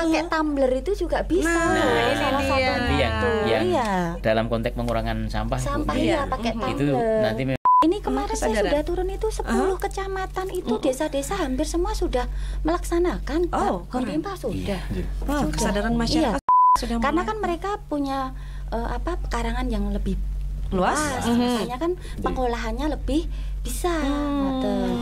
pakai tumbler itu juga bisa. Nah, salah ini satu yang iya. dalam konteks pengurangan sampah Iya, pakai itu tumbler. nanti Ini kemarin saya kesadaran. sudah turun itu 10 kecamatan itu desa-desa hampir semua sudah melaksanakan. Home Pimpa sudah. Wow, kesadaran masyarakat sudah Karena mulai. kan mereka punya pekarangan yang lebih Luas. makanya kan pengolahannya lebih bisa. Ngoten.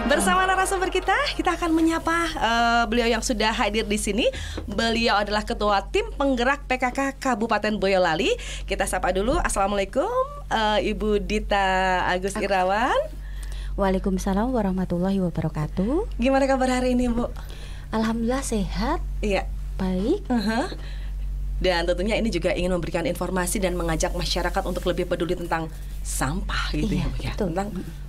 Bersama narasumber kita akan menyapa beliau yang sudah hadir di sini. Beliau adalah Ketua Tim Penggerak PKK Kabupaten Boyolali. Kita sapa dulu. Assalamualaikum, Ibu Dita Agus Irawan. Waalaikumsalam warahmatullahi wabarakatuh. Gimana kabar hari ini, Bu? Alhamdulillah sehat, Iya. baik. Dan tentunya ini juga ingin memberikan informasi dan mengajak masyarakat untuk lebih peduli tentang sampah gitu Iya, ya, Bu, ya. betul. Tentang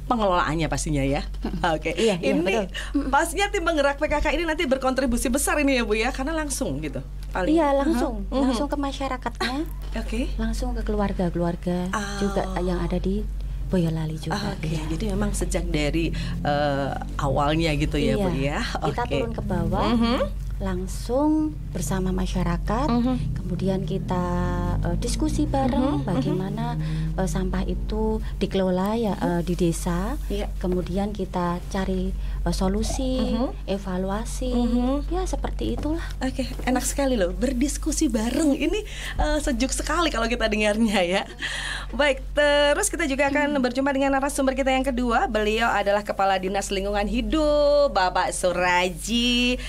pengelolaannya pastinya ya. Oke. Iya, Ini betul. pastinya tim penggerak PKK ini nanti berkontribusi besar ini ya, Bu ya, karena langsung gitu. Paling. Iya, langsung ke masyarakatnya, Oke. langsung ke keluarga-keluarga juga yang ada di Boyolali juga. Oke, Iya. jadi memang sejak dari awalnya gitu ya, Bu ya. Kita Oke. turun ke bawah, langsung bersama masyarakat, kemudian kita diskusi bareng bagaimana sampah itu dikelola ya di desa. Iya. Kemudian kita cari solusi, evaluasi, ya seperti itulah. Oke, enak sekali loh berdiskusi bareng. Ini sejuk sekali kalau kita dengarnya ya. Baik, terus kita juga akan berjumpa dengan narasumber kita yang kedua. Beliau adalah Kepala Dinas Lingkungan Hidup, Bapak Suraji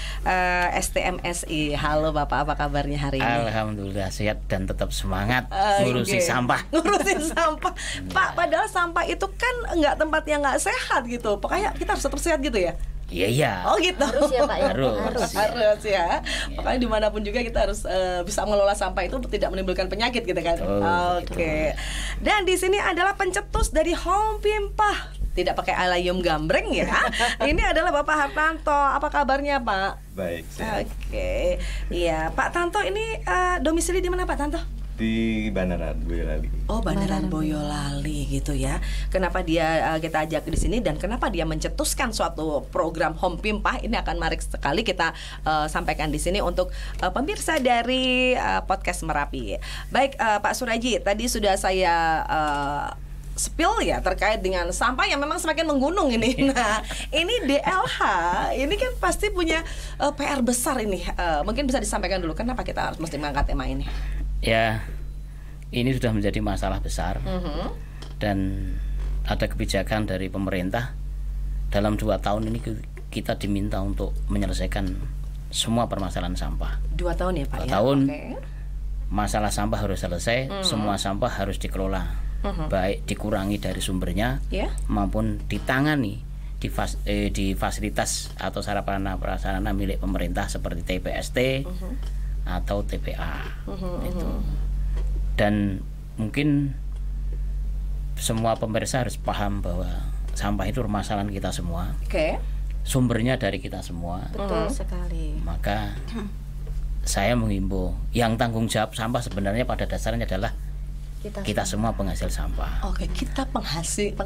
STMSI. Halo Bapak, apa kabarnya hari ini? alhamdulillah sehat dan tetap semangat ngurusi Oke. sampah. Ngurusin sampah. Pak, padahal sampah itu kan nggak tempat yang nggak sehat gitu. Pokoknya kita harus tetap sehat gitu ya. Iya. Oh gitu. Harus ya Pak ya. Harus ya. Pokoknya dimanapun juga kita harus bisa mengelola sampah itu untuk tidak menimbulkan penyakit gitu kan. Oke. Dan di sini adalah pencetus dari Home Pimpa. Tidak pakai alayum gambreng ya. Ini adalah Bapak Hartanto. Apa kabarnya Pak? Baik, sehat. Oke. Iya, Pak Tanto ini domisili di mana Pak Tanto? Di Banaran, Boyolali. Oh, Bandaran Boyolali gitu ya. Kenapa dia kita ajak di sini dan kenapa dia mencetuskan suatu program Home Pimpa? Ini akan menarik sekali kita sampaikan di sini untuk pemirsa dari podcast Merapi. Baik, Pak Suraji, tadi sudah saya spill ya terkait dengan sampah yang memang semakin menggunung ini. Nah, ini DLH ini kan pasti punya PR besar ini. Mungkin bisa disampaikan dulu kenapa kita harus mesti mengangkat tema ini? Ya, ini sudah menjadi masalah besar dan ada kebijakan dari pemerintah dalam 2 tahun ini kita diminta untuk menyelesaikan semua permasalahan sampah. 2 tahun ya Pak 2 ya? tahun. Oke. Masalah sampah harus selesai, semua sampah harus dikelola, baik dikurangi dari sumbernya Ya. maupun ditangani di fasilitas atau sarana prasarana milik pemerintah seperti TPST atau TPA itu. Dan mungkin semua pemirsa harus paham bahwa sampah itu permasalahan kita semua, Oke. sumbernya dari kita semua. Betul sekali. Maka saya menghimbau yang tanggung jawab sampah sebenarnya pada dasarnya adalah kita semua penghasil sampah. Oke, kita penghasil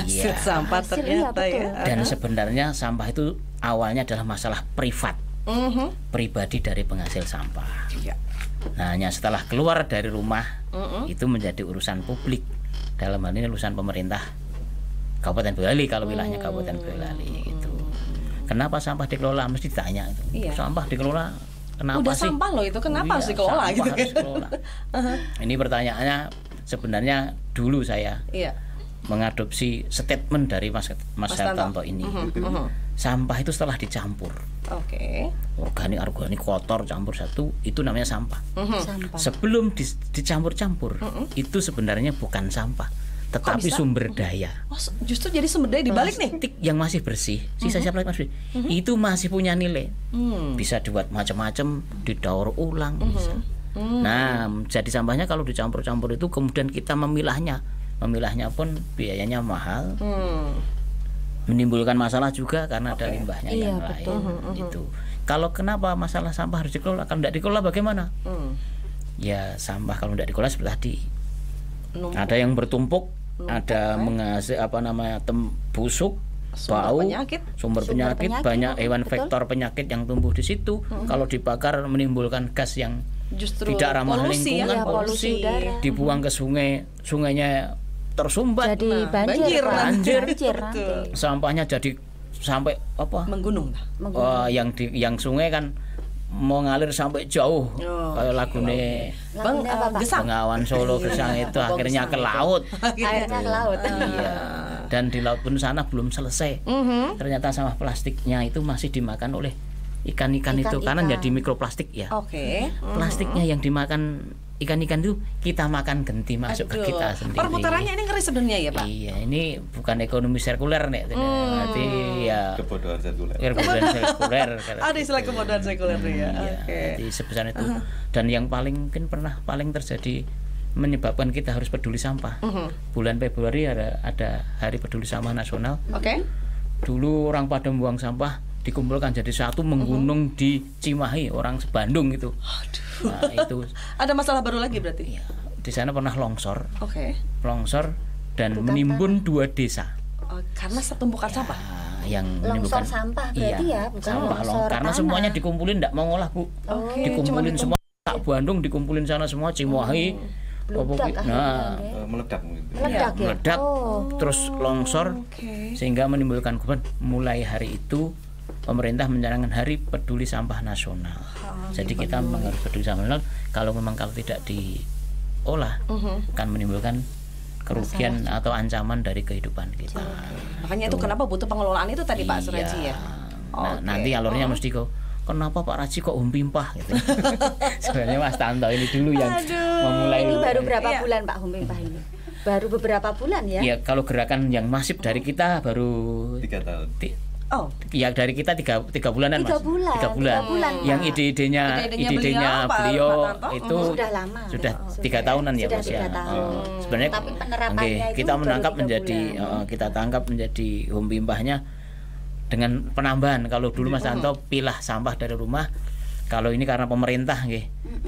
Iya. sampah Hasil, ternyata iya, ya. Dan sebenarnya sampah itu awalnya adalah masalah privat, pribadi dari penghasil sampah. Iya. Nah, hanya setelah keluar dari rumah itu menjadi urusan publik. Dalam hal ini urusan pemerintah Kabupaten Boyolali kalau wilayahnya Kabupaten Boyolali itu. Kenapa sampah dikelola mesti ditanya itu. Iya. Sampah dikelola kenapa Udah sih? sampah loh itu, kenapa Iya, harus dikelola sampah gitu harus kan? dikelola. Ini pertanyaannya sebenarnya dulu saya Iya. mengadopsi statement dari Mas Hartanto ini. Sampah itu setelah dicampur, Oke. organik kotor campur satu, itu namanya sampah. Sampah. Sebelum dicampur-campur, itu sebenarnya bukan sampah, tetapi bisa? sumber daya. Oh, justru jadi sumber daya dibalik nih. Plastik yang masih bersih, sisa-sisa plastik masih bersih, itu masih punya nilai. Bisa dibuat macam-macam, didaur ulang bisa. Nah, jadi sampahnya kalau dicampur-campur itu kemudian kita memilahnya pun biayanya mahal, menimbulkan masalah juga karena ada limbahnya Iya, yang lain. betul. Itu. Kalau kenapa masalah sampah harus dikelola? Kalau tidak dikelola bagaimana? Ya sampah kalau tidak dikelola seperti tadi, Numpuk. ada yang bertumpuk ada menghasil busuk, bau, sumber penyakit, banyak hewan vektor penyakit yang tumbuh di situ. Kalau dibakar menimbulkan gas yang justru tidak ramah polusi, lingkungan, polusi udara. dibuang ke sungai, sungainya tersumbat, Jadi banjir nanti. sampahnya jadi sampai menggunung. Yang sungai kan mau ngalir sampai jauh, kayak lagune Bengawan Solo Gesang itu akhirnya ke laut. Akhirnya ke laut. Iya. Dan di laut pun sana belum selesai. Ternyata sampah plastiknya itu masih dimakan oleh ikan-ikan itu karena jadi mikroplastik ya. Plastiknya yang dimakan ikan-ikan itu kita makan ganti masuk ke kita sendiri. Perputarannya ini ngeri sebenarnya ya Pak. Iya, ini bukan ekonomi sirkuler nih. Berarti ya kebodohan sirkuler. Ada istilah kebodohan sirkuler ya. Jadi sebesar itu. Dan yang paling terjadi menyebabkan kita harus peduli sampah. Bulan Februari ada Hari Peduli Sampah Nasional. Dulu orang pada buang sampah dikumpulkan jadi satu menggunung di Cimahi, orang sebandung itu. Nah, itu ada masalah baru lagi berarti. Ya, di sana pernah longsor. Longsor dan menimbun 2 desa. Karena setumpukan sampah. Yang longsor sampah berarti bukan sampah longsor karena tanah. Semuanya dikumpulin enggak mau ngolah, Bu. Dikumpulin semua Bandung, dikumpulin sana semua Cimahi. Meledak terus longsor sehingga menimbulkan korban. Mulai hari itu pemerintah mencanangkan Hari Peduli Sampah Nasional. Jadi kita memang harus peduli sampah nasional. Kalau tidak diolah akan menimbulkan kerugian atau ancaman dari kehidupan kita. Makanya itu kenapa butuh pengelolaan itu tadi Pak Suraji ya. Nanti alurnya mesti kenapa Pak Raji kok Humpimpah gitu. Sebenarnya Mas Tanto ini dulu yang memulai. Ini baru berapa bulan Pak Humpimpah ini? Baru beberapa bulan ya? Iya, kalau gerakan yang masif dari kita baru 3 tahun. Ya dari kita 3 bulanan 3 bulan. 3 bulan. Yang ide-idenya beliau itu sudah lama. Sudah 3 tahunan ya Mas ya. Sebenarnya tapi penerapannya kita menangkap menjadi kita tangkap menjadi Humpimpahnya dengan penambahan. Kalau dulu Mas Tanto pilah sampah dari rumah, kalau ini karena pemerintah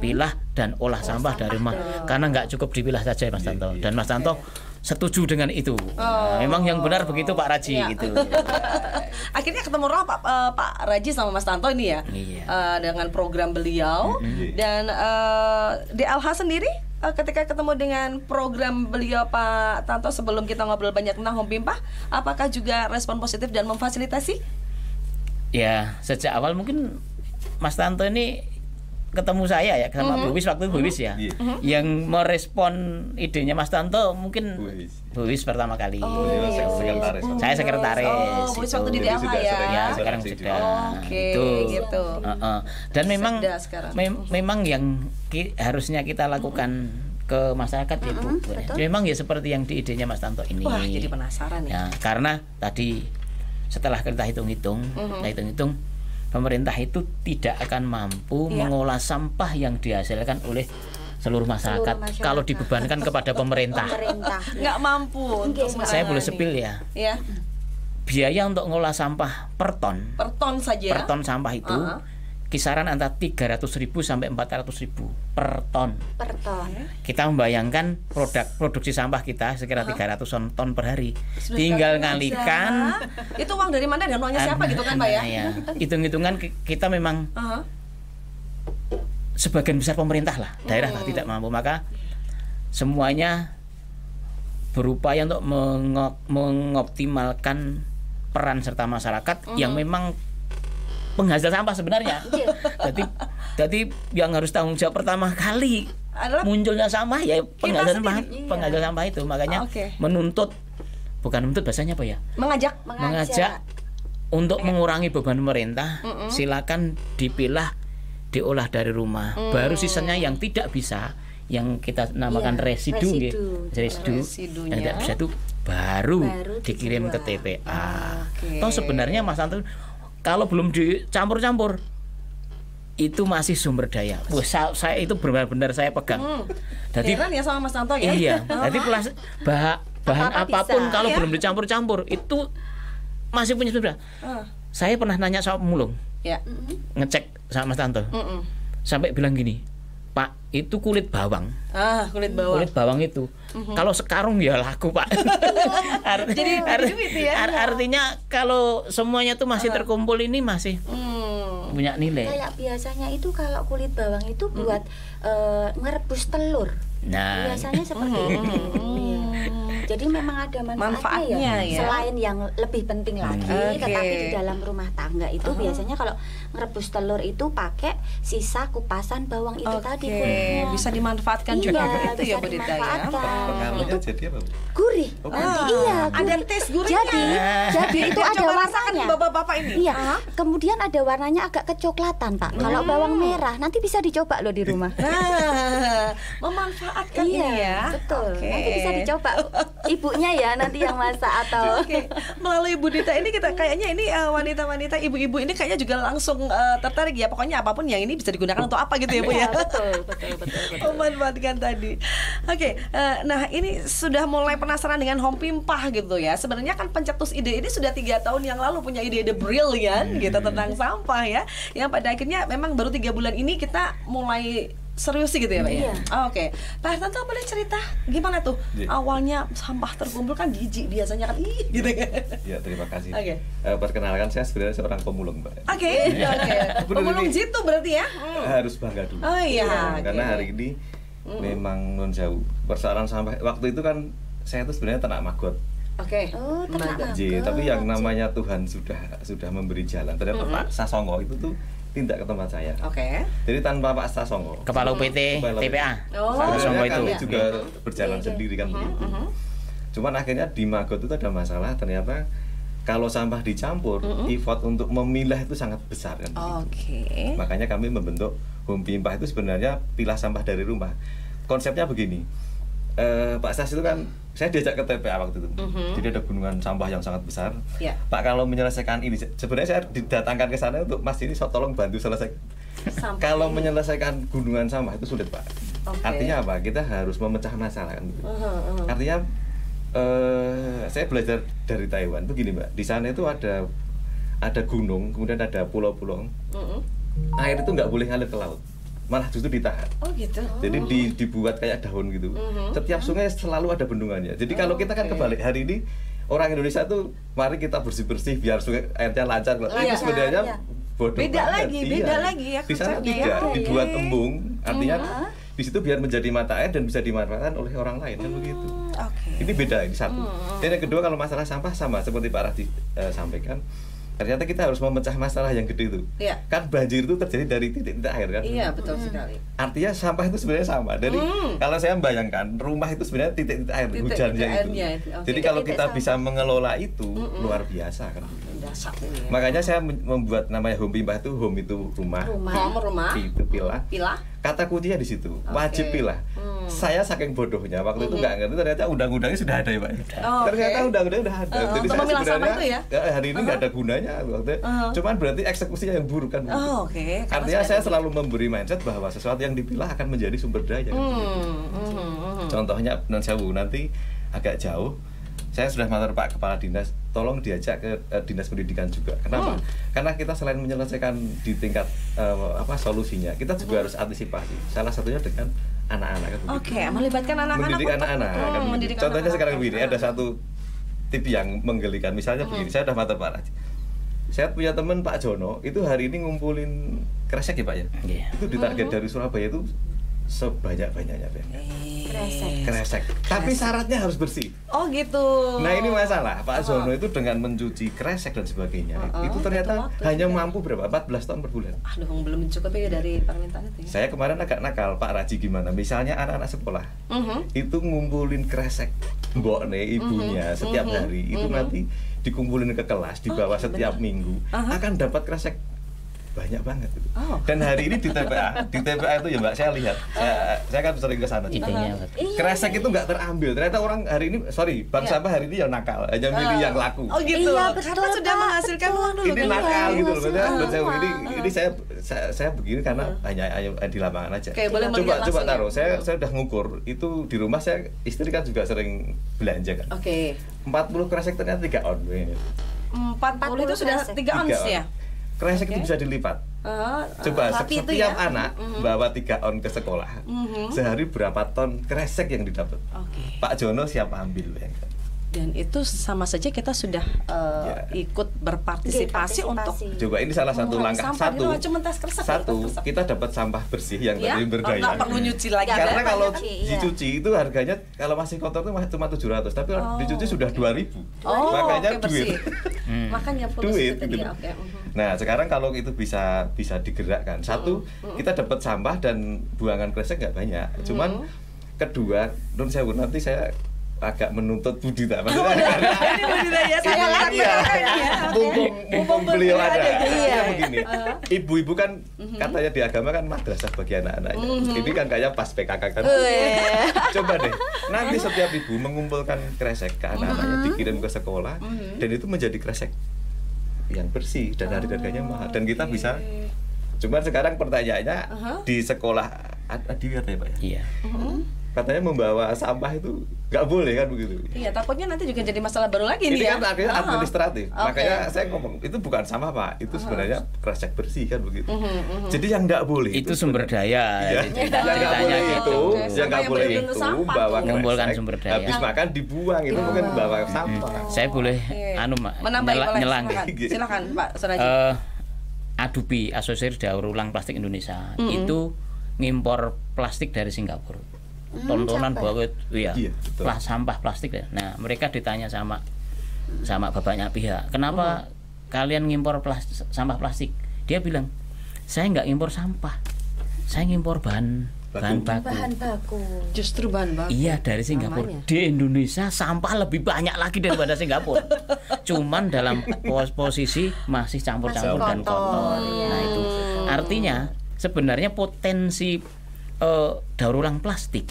pilah dan olah sampah dari rumah. Karena nggak cukup dipilah saja Mas Tanto. Dan Mas Tanto setuju dengan itu. Memang yang benar begitu Pak Raji gitu. Akhirnya ketemu Pak Raji sama Mas Tanto ini ya. Dengan program beliau. Dan di LH sendiri ketika ketemu dengan program beliau Pak Tanto, sebelum kita ngobrol banyak tentang Humpimpah, apakah juga respon positif dan memfasilitasi? Ya, sejak awal mungkin Mas Tanto ini ketemu saya ya sama Bu Wis, waktu itu Bu Wis ya. Yang merespon idenya Mas Tanto mungkin Bu Wis pertama kali. Saya sekretaris. Bu Wis waktu di DLH ya. Ya, sekarang sudah. Gitu. Dan memang yang harusnya kita lakukan ke masyarakat ya Bu. Memang ya seperti yang di idenya Mas Tanto ini. Wah, jadi penasaran ya. Karena tadi setelah kita hitung-hitung, pemerintah itu tidak akan mampu mengolah sampah yang dihasilkan oleh seluruh masyarakat kalau dibebankan kepada pemerintah. Nggak mampu. Saya boleh sepil ya. Biaya untuk mengolah sampah per ton saja. Per ton sampah itu kisaran antara 300.000 sampai 400.000 per ton. Kita membayangkan produksi sampah kita sekira 300 ton per hari. Tinggal ngalikan. Itu uang dari mana dan uangnya siapa gitu kan Pak ya? Hitung-hitungan kita memang sebagian besar pemerintah lah, daerah lah tidak mampu, maka semuanya berupaya untuk mengoptimalkan peran serta masyarakat yang memang penghasil sampah sebenarnya. Jadi yang harus tanggung jawab pertama kali adalah munculnya sampah ya penghasil sampah itu. Makanya bukan menuntut bahasanya apa ya? Mengajak untuk mengurangi beban pemerintah. Silakan dipilah, diolah dari rumah. Baru sisanya yang tidak bisa, yang kita namakan residu yang tidak bisa itu baru dikirim ke TPA. Toh sebenarnya Mas Tanto kalau belum dicampur-campur itu masih sumber daya. Saya itu benar-benar saya pegang. Jadi heran ya sama Mas Tanto ya. Iya. Jadi bahan apapun kalau belum dicampur-campur itu masih punya sumber daya. Saya pernah nanya sama pemulung. Ngecek sama Mas Tanto. Sampai bilang gini, Pak, itu kulit bawang. Kulit bawang. Kulit bawang itu. Kalau sekarung ya laku, Pak. Jadi duit ya. Artinya kalau semuanya tuh masih terkumpul ini masih punya nilai. Kayak biasanya itu kalau kulit bawang itu buat merebus telur. Nah, Biasanya seperti itu. Iya. Jadi memang ada manfaatnya ya. Selain yang lebih penting lagi, tetapi di dalam rumah tangga itu biasanya kalau merebus telur itu pakai sisa kupasan bawang itu tadi kulitnya. Bisa dimanfaatkan juga itu ya Bu Dita ya. Pengaruhnya jadi apa? Gurih. Iya, ada tes gurihnya. Jadi itu ada warnanya. Bapak-bapak ini. Iya. Kemudian ada warnanya agak kecoklatan, Pak. Kalau bawang merah nanti bisa dicoba loh di rumah. Nah, memanfaatkan ini ya. Betul. Nanti bisa dicoba. Ibunya ya nanti yang masak atau melalui Bu Dita ini kita kayaknya ini wanita-wanita ibu-ibu ini kayaknya juga langsung tertarik ya, pokoknya apapun yang ini bisa digunakan untuk apa gitu ya Bu ya. Betul. Memanfaatkan tadi. Nah ini sudah mulai penasaran dengan home pimpah gitu ya. Sebenarnya kan pencetus ide ini sudah 3 tahun yang lalu punya ide-ide brilian gitu tentang sampah ya. Yang pada akhirnya memang baru 3 bulan ini kita mulai serius sih gitu ya Pak ya? Oke. Pak Hartanto boleh cerita gimana tuh awalnya sampah terkumpul kan jijik biasanya kan gitu kan? Ya terima kasih. Perkenalkan saya sebenarnya seorang pemulung Mbak. Pemulung jitu berarti ya? Harus bangga dulu. Karena hari ini memang non jauh persoalan sampah. Waktu itu kan saya tuh sebenarnya ternak maggot. ternak maggot. Tapi yang namanya Tuhan sudah memberi jalan. Ternyata Pak Sasongko itu tuh tindak ke tempat saya. Jadi tanpa Pak Sasongko, Kepala UPT TPA. Pak Sasongko itu itu juga berjalan sendiri kan begitu. Cuman akhirnya di Maggot itu ada masalah, ternyata kalau sampah dicampur, effort untuk memilah itu sangat besar kan. Makanya kami membentuk Home Pimpah itu sebenarnya pilah sampah dari rumah. Konsepnya begini. Pak Sas itu kan saya diajak ke TPA waktu itu. Jadi ada gunungan sampah yang sangat besar. Pak, kalau menyelesaikan ini sebenarnya saya didatangkan ke sana untuk Mas ini tolong bantu selesai. Kalau menyelesaikan gunungan sampah itu sulit, Pak. Artinya apa? Kita harus memecah masalah kan. Artinya saya belajar dari Taiwan itu gini, Mbak. Di sana itu ada gunung, kemudian ada pulau-pulau. Air itu nggak boleh ngalir ke laut, malah justru ditahan. Jadi dibuat kayak daun gitu. Setiap sungai selalu ada bendungannya. Jadi kalau kita kan kebalik, hari ini orang Indonesia tuh mari kita bersih-bersih biar sungai airnya lancar. Itu sebenarnya bodoh banget. Beda lagi ya. Di sana tidak dibuat embung, artinya di situ biar menjadi mata air dan bisa dimanfaatkan oleh orang lain kan begitu. Ini beda, ini satu. Dan yang kedua, kalau masalah sampah sama seperti Pak Radi sampaikan. Ternyata kita harus memecah masalah yang gede itu. Kan banjir itu terjadi dari titik-titik air kan. Betul sekali. Artinya sampah itu sebenarnya sama. Dari kalau saya membayangkan rumah itu sebenarnya titik-titik air hujannya itu. Jadi kalau kita bisa mengelola itu luar biasa kan. Makanya saya membuat namanya Home Pimpah itu, home itu rumah. Itu pilah. Kata kuncinya di situ, wajib pilah. Saya saking bodohnya waktu itu nggak ngerti, ternyata undang-undangnya sudah ada ya Pak. Ternyata undang-undangnya sudah ada. Jadi saya sebenarnya hari ini nggak ada gunanya. Cuman berarti eksekusinya yang buruk kan. Artinya saya selalu memberi mindset bahwa sesuatu yang dipilah akan menjadi sumber daya. Contohnya non sewu, nanti agak jauh. Saya sudah matur Pak Kepala Dinas, tolong diajak ke Dinas Pendidikan juga. Kenapa? Karena kita selain menyelesaikan di tingkat solusinya, kita juga harus antisipasi. Salah satunya dengan anak-anak. Melibatkan anak-anak. Mendidik anak-anak. Contohnya sekarang begini, ada satu tip yang menggelikan. Misalnya begini, saya sudah matur Pak Raji. Saya punya teman Pak Jono, itu hari ini ngumpulin kresek ya Pak ya. Itu ditarget dari Surabaya itu sebanyak-banyaknya Pak. Kresek. Tapi syaratnya harus bersih. Nah ini masalah, Pak Jono itu dengan mencuci kresek dan sebagainya, itu ternyata hanya mampu berapa? 14 ton per bulan. Belum mencukupi dari permintaan itu ya. Saya kemarin agak nakal, Pak Raji gimana? Misalnya anak-anak sekolah itu ngumpulin kresek mbokne ibunya setiap hari, itu nanti dikumpulin ke kelas, dibawa setiap minggu, akan dapat kresek banyak banget itu. Dan hari ini di TPA itu ya Mbak, saya lihat, saya kan sering ke sana. Kresek itu nggak terambil. Ternyata orang hari ini, Bank Sampah hari ini yang nakal, hanya milih yang laku. Karena sudah menghasilkan uang dulu. Ini nakal gitu loh. Ini saya begini karena hanya di lapangan aja. Coba taruh. Saya udah ngukur itu di rumah, saya istri kan juga sering belanja kan. 40 kresek ternyata 3 on. 40 itu sudah 3 ons ya. Kresek itu bisa dilipat. Coba setiap anak bawa 3 on ke sekolah, sehari berapa ton kresek yang didapat? Pak Jono siapa ambil? Dan itu sama saja kita sudah ikut berpartisipasi untuk coba ini salah satu langkah satu kita dapat sampah bersih yang tadi berdaya. Nggak perlu nyuci lagi. Karena kalau dicuci itu harganya kalau masih kotor itu cuma 700, tapi kalau dicuci sudah 2000. Makanya duit. Makanya duit gitu. Nah, sekarang kalau itu bisa digerakkan. Satu, kita dapat sampah dan buangan kresek nggak banyak. Cuman kedua, nun sewu nanti saya agak menuntut budidaya. Ini budidaya saya lagi. Mumpung beliau ada. Begini, ibu-ibu kan katanya di agama kan madrasah bagi anak-anaknya. Ini kan kayak pas PKK kan. Coba deh, nanti setiap ibu mengumpulkan kresek ke anak-anaknya, dikirim ke sekolah, dan itu menjadi kresek yang bersih dan harganya mahal. Dan kita bisa. Cuman sekarang pertanyaannya di sekolah Adiwiyata ya Pak ya? Iya. Katanya membawa sampah itu nggak boleh kan begitu? Iya, takutnya nanti juga jadi masalah baru lagi ini nih kan akhirnya administratif. Makanya saya ngomong itu bukan sampah Pak, itu sebenarnya kresek bersih kan begitu. Jadi yang nggak boleh itu sumber daya. Yang nggak boleh itu, yang nggak boleh itu bawa mengumpulkan sumber daya. Habis makan dibuang itu bukan bawa sampah. Saya boleh nyelang. Silakan Pak Suraji. ADUPI, Asosiasi Daur Ulang Plastik Indonesia, itu ngimpor plastik dari Singapura. Tontonan bahwa sampah plastik. Nah, mereka ditanya sama bapaknya pihak, kenapa kalian ngimpor sampah plastik? Dia bilang, saya nggak ngimpor sampah, saya ngimpor bahan baku. Justru bahan baku. Iya, dari Singapura. Di Indonesia sampah lebih banyak lagi daripada Singapura. Cuman dalam posisi masih campur-campur dan kotor. Nah, itu artinya sebenarnya potensi daur ulang plastik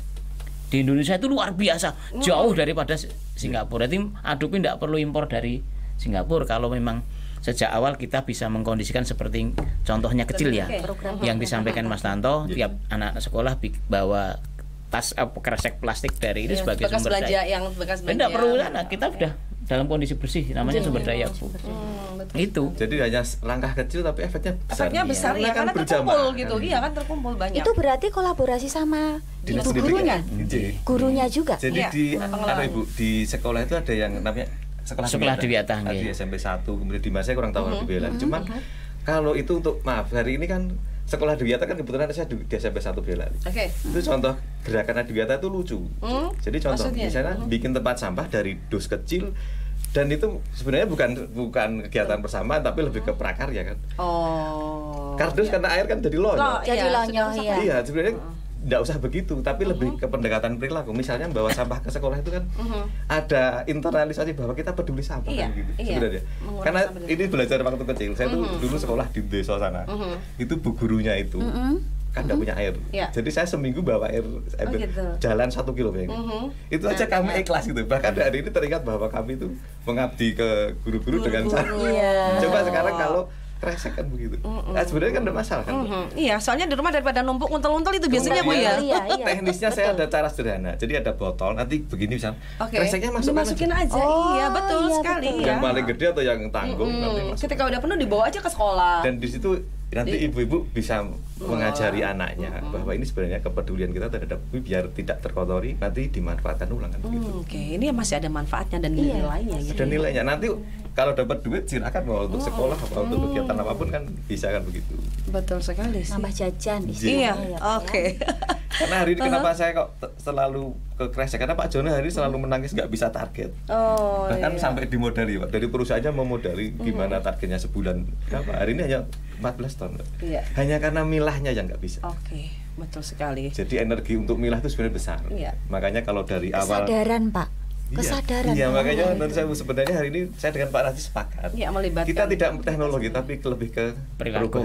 di Indonesia itu luar biasa, jauh daripada Singapura. Jadi ADUPI tidak perlu impor dari Singapura kalau memang sejak awal kita bisa mengkondisikan seperti contohnya kecil ya, yang disampaikan Mas Tanto, tiap anak sekolah bawa tas kresek plastik dari ini sebagai sumber daya. Tidak perlu sana, kita sudah dalam kondisi bersih, namanya sumber daya. Itu. Jadi hanya langkah kecil tapi efeknya besar. Efeknya besar ya, karena terkumpul gitu. Iya kan terkumpul banyak. Itu berarti kolaborasi sama ibu gurunya. Gurunya juga. Jadi Ibu di sekolah itu ada yang namanya sekolah Adiwiyata di SMP 1, kemudian di Mas saya kurang tahu di Bela. Cuman kalau itu untuk hari ini kan sekolah Adiwiyata kan kebetulan saya di SMP 1 Bela. Itu contoh gerakan Adiwiyata itu lucu. Jadi contoh misalnya bikin tempat sampah dari dus kecil, dan itu sebenarnya bukan kegiatan bersama tapi lebih ke prakarya kan. Kardus karena air kan jadi lonyo. Iya, sebenarnya nggak usah begitu, tapi lebih ke pendekatan perilaku. Misalnya bawa sampah ke sekolah itu kan ada internalisasi bahwa kita peduli sampah kan gitu. Sebenarnya. Karena ini belajar waktu kecil. Saya tuh dulu sekolah di desa sana. Itu bu gurunya itu kan nggak punya air. Jadi saya seminggu bawa air jalan 1 kilo itu aja kami ikhlas gitu. Bahkan hari ini teringat bahwa kami itu mengabdi ke guru-guru dengan cara. Coba sekarang kalau kresek kan begitu. Nah, sebenarnya kan ada masalah kan. Iya, soalnya di rumah daripada numpuk untel-untel itu biasanya Bu ya. Teknisnya saya ada cara sederhana. Jadi ada botol, nanti begini misal. Kreseknya masukin aja. Iya, betul sekali ya. Yang paling gede atau yang tanggung nanti masuk. Ketika udah penuh dibawa aja ke sekolah. Dan di situ nanti ibu-ibu bisa mengajari anaknya bahwa ini sebenarnya kepedulian kita terhadap biar tidak terkotori, nanti dimanfaatkan ulang kan begitu. Ini masih ada manfaatnya dan nilainya gitu. Ada nilainya. Nanti kalau dapat duit silakan mau untuk sekolah atau untuk kegiatan apapun kan bisa kan begitu. Betul sekali sih. Nambah jajan Iya. Karena hari ini kenapa saya kok selalu ke kresek, karena Pak Jono hari ini selalu menangis nggak bisa target. Bahkan sampai dimodali Pak, dari perusahaannya memodali gimana targetnya sebulan berapa. Hari ini hanya 14 ton. Hanya karena milahnya yang nggak bisa. Betul sekali. Jadi energi untuk milah itu sebenarnya besar. Makanya kalau dari awal kesadaran Pak. Kesadaran. Iya, makanya menurut saya sebenarnya hari ini saya dengan Pak Raji sepakat. Kita tidak teknologi tapi lebih ke perilaku.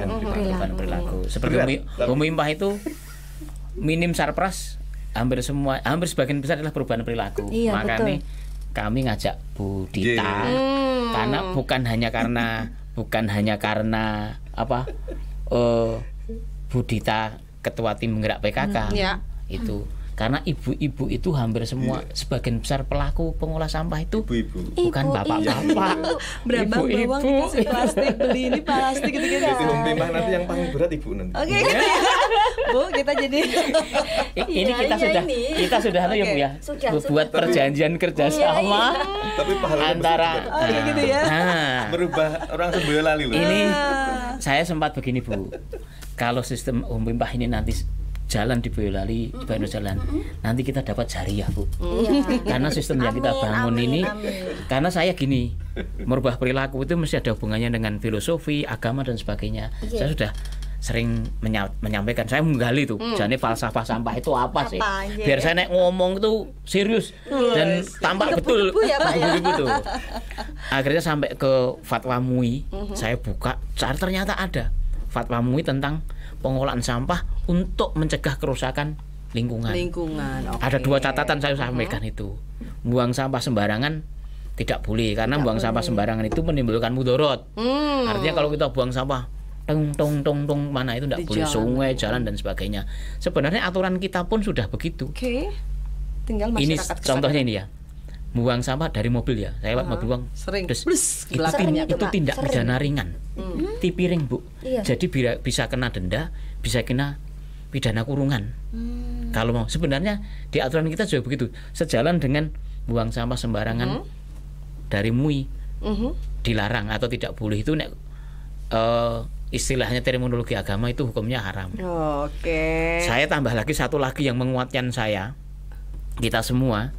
Seperti Bumi Impah itu minim sarpras, hampir sebagian besar adalah perubahan perilaku. Makanya kami ngajak Bu Dita karena bukan hanya karena Bu Dita ketua tim penggerak PKK itu Karena ibu-ibu itu hampir semua sebagian besar pelaku pengolah sampah itu ibu-ibu, bukan bapak-bapak. Berambang bawang dikasih plastik, beli ini plastik gitu-gitu. Jadi Pimpah nanti yang paling berat ibu nanti. Oke. Bu, kita jadi ini kita sudah ya Bu ya. Buat perjanjian kerjasama tapi pahalanya antara gitu ya. Merubah orang Boyolali loh. Ini saya sempat begini Bu. Kalau sistem Pimpah ini nanti jalan di Boyolali, di Bandung jalan, nanti kita dapat jariah Bu. Karena sistem yang kita bangun ini, karena saya gini, merubah perilaku itu mesti ada hubungannya dengan filosofi, agama dan sebagainya. Saya sudah sering menyampaikan, saya menggali tuh, jadi falsafah sampah itu apa sih? Biar saya ngomong itu serius dan tampak betul. Betul. Akhirnya sampai ke Fatwa MUI, saya buka, ternyata ada Fatwa MUI tentang pengolahan sampah untuk mencegah kerusakan lingkungan. Ada 2 catatan saya sampaikan itu. Buang sampah sembarangan tidak boleh karena buang sampah sembarangan itu menimbulkan mudorot. Artinya kalau kita buang sampah tong mana itu tidak boleh, sungai, jalan dan sebagainya. Sebenarnya aturan kita pun sudah begitu. Tinggal masyarakat ini contohnya ini ya. Buang sampah dari mobil ya. Saya mobil buang sering. Itu tindak pidana ringan. Tipiring Bu. Jadi bisa kena denda, bisa kena pidana kurungan. Kalau mau sebenarnya di aturan kita juga begitu. Sejalan dengan buang sampah sembarangan dari MUI dilarang atau tidak boleh itu istilahnya terminologi agama itu hukumnya haram. Saya tambah lagi satu lagi yang menguatkan saya, kita semua,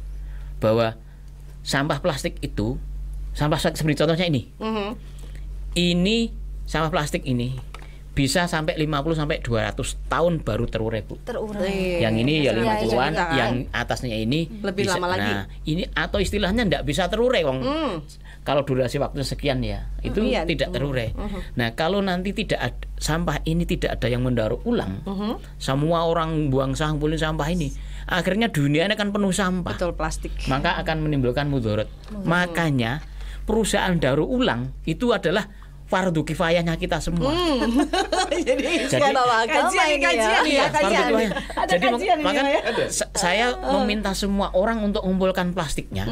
bahwa sampah plastik itu, sampah seperti contohnya ini. Ini sampah plastik ini bisa sampai 50 sampai 200 tahun baru terurai Bu. Yang ini ya 50-an, yang atasnya ini lebih bisa, lama lagi. Nah, ini atau istilahnya enggak bisa terurai wong. Kalau durasi waktu sekian ya, itu tidak terurai. Nah, kalau nanti sampah ini tidak ada yang mendaur ulang, semua orang buang sampah ini, akhirnya dunia ini akan penuh sampah. Betul, plastik. Maka akan menimbulkan mudarat. Makanya perusahaan daur ulang itu adalah fardu kifayahnya kita semua. Jadi makanya saya meminta semua orang untuk mengumpulkan plastiknya.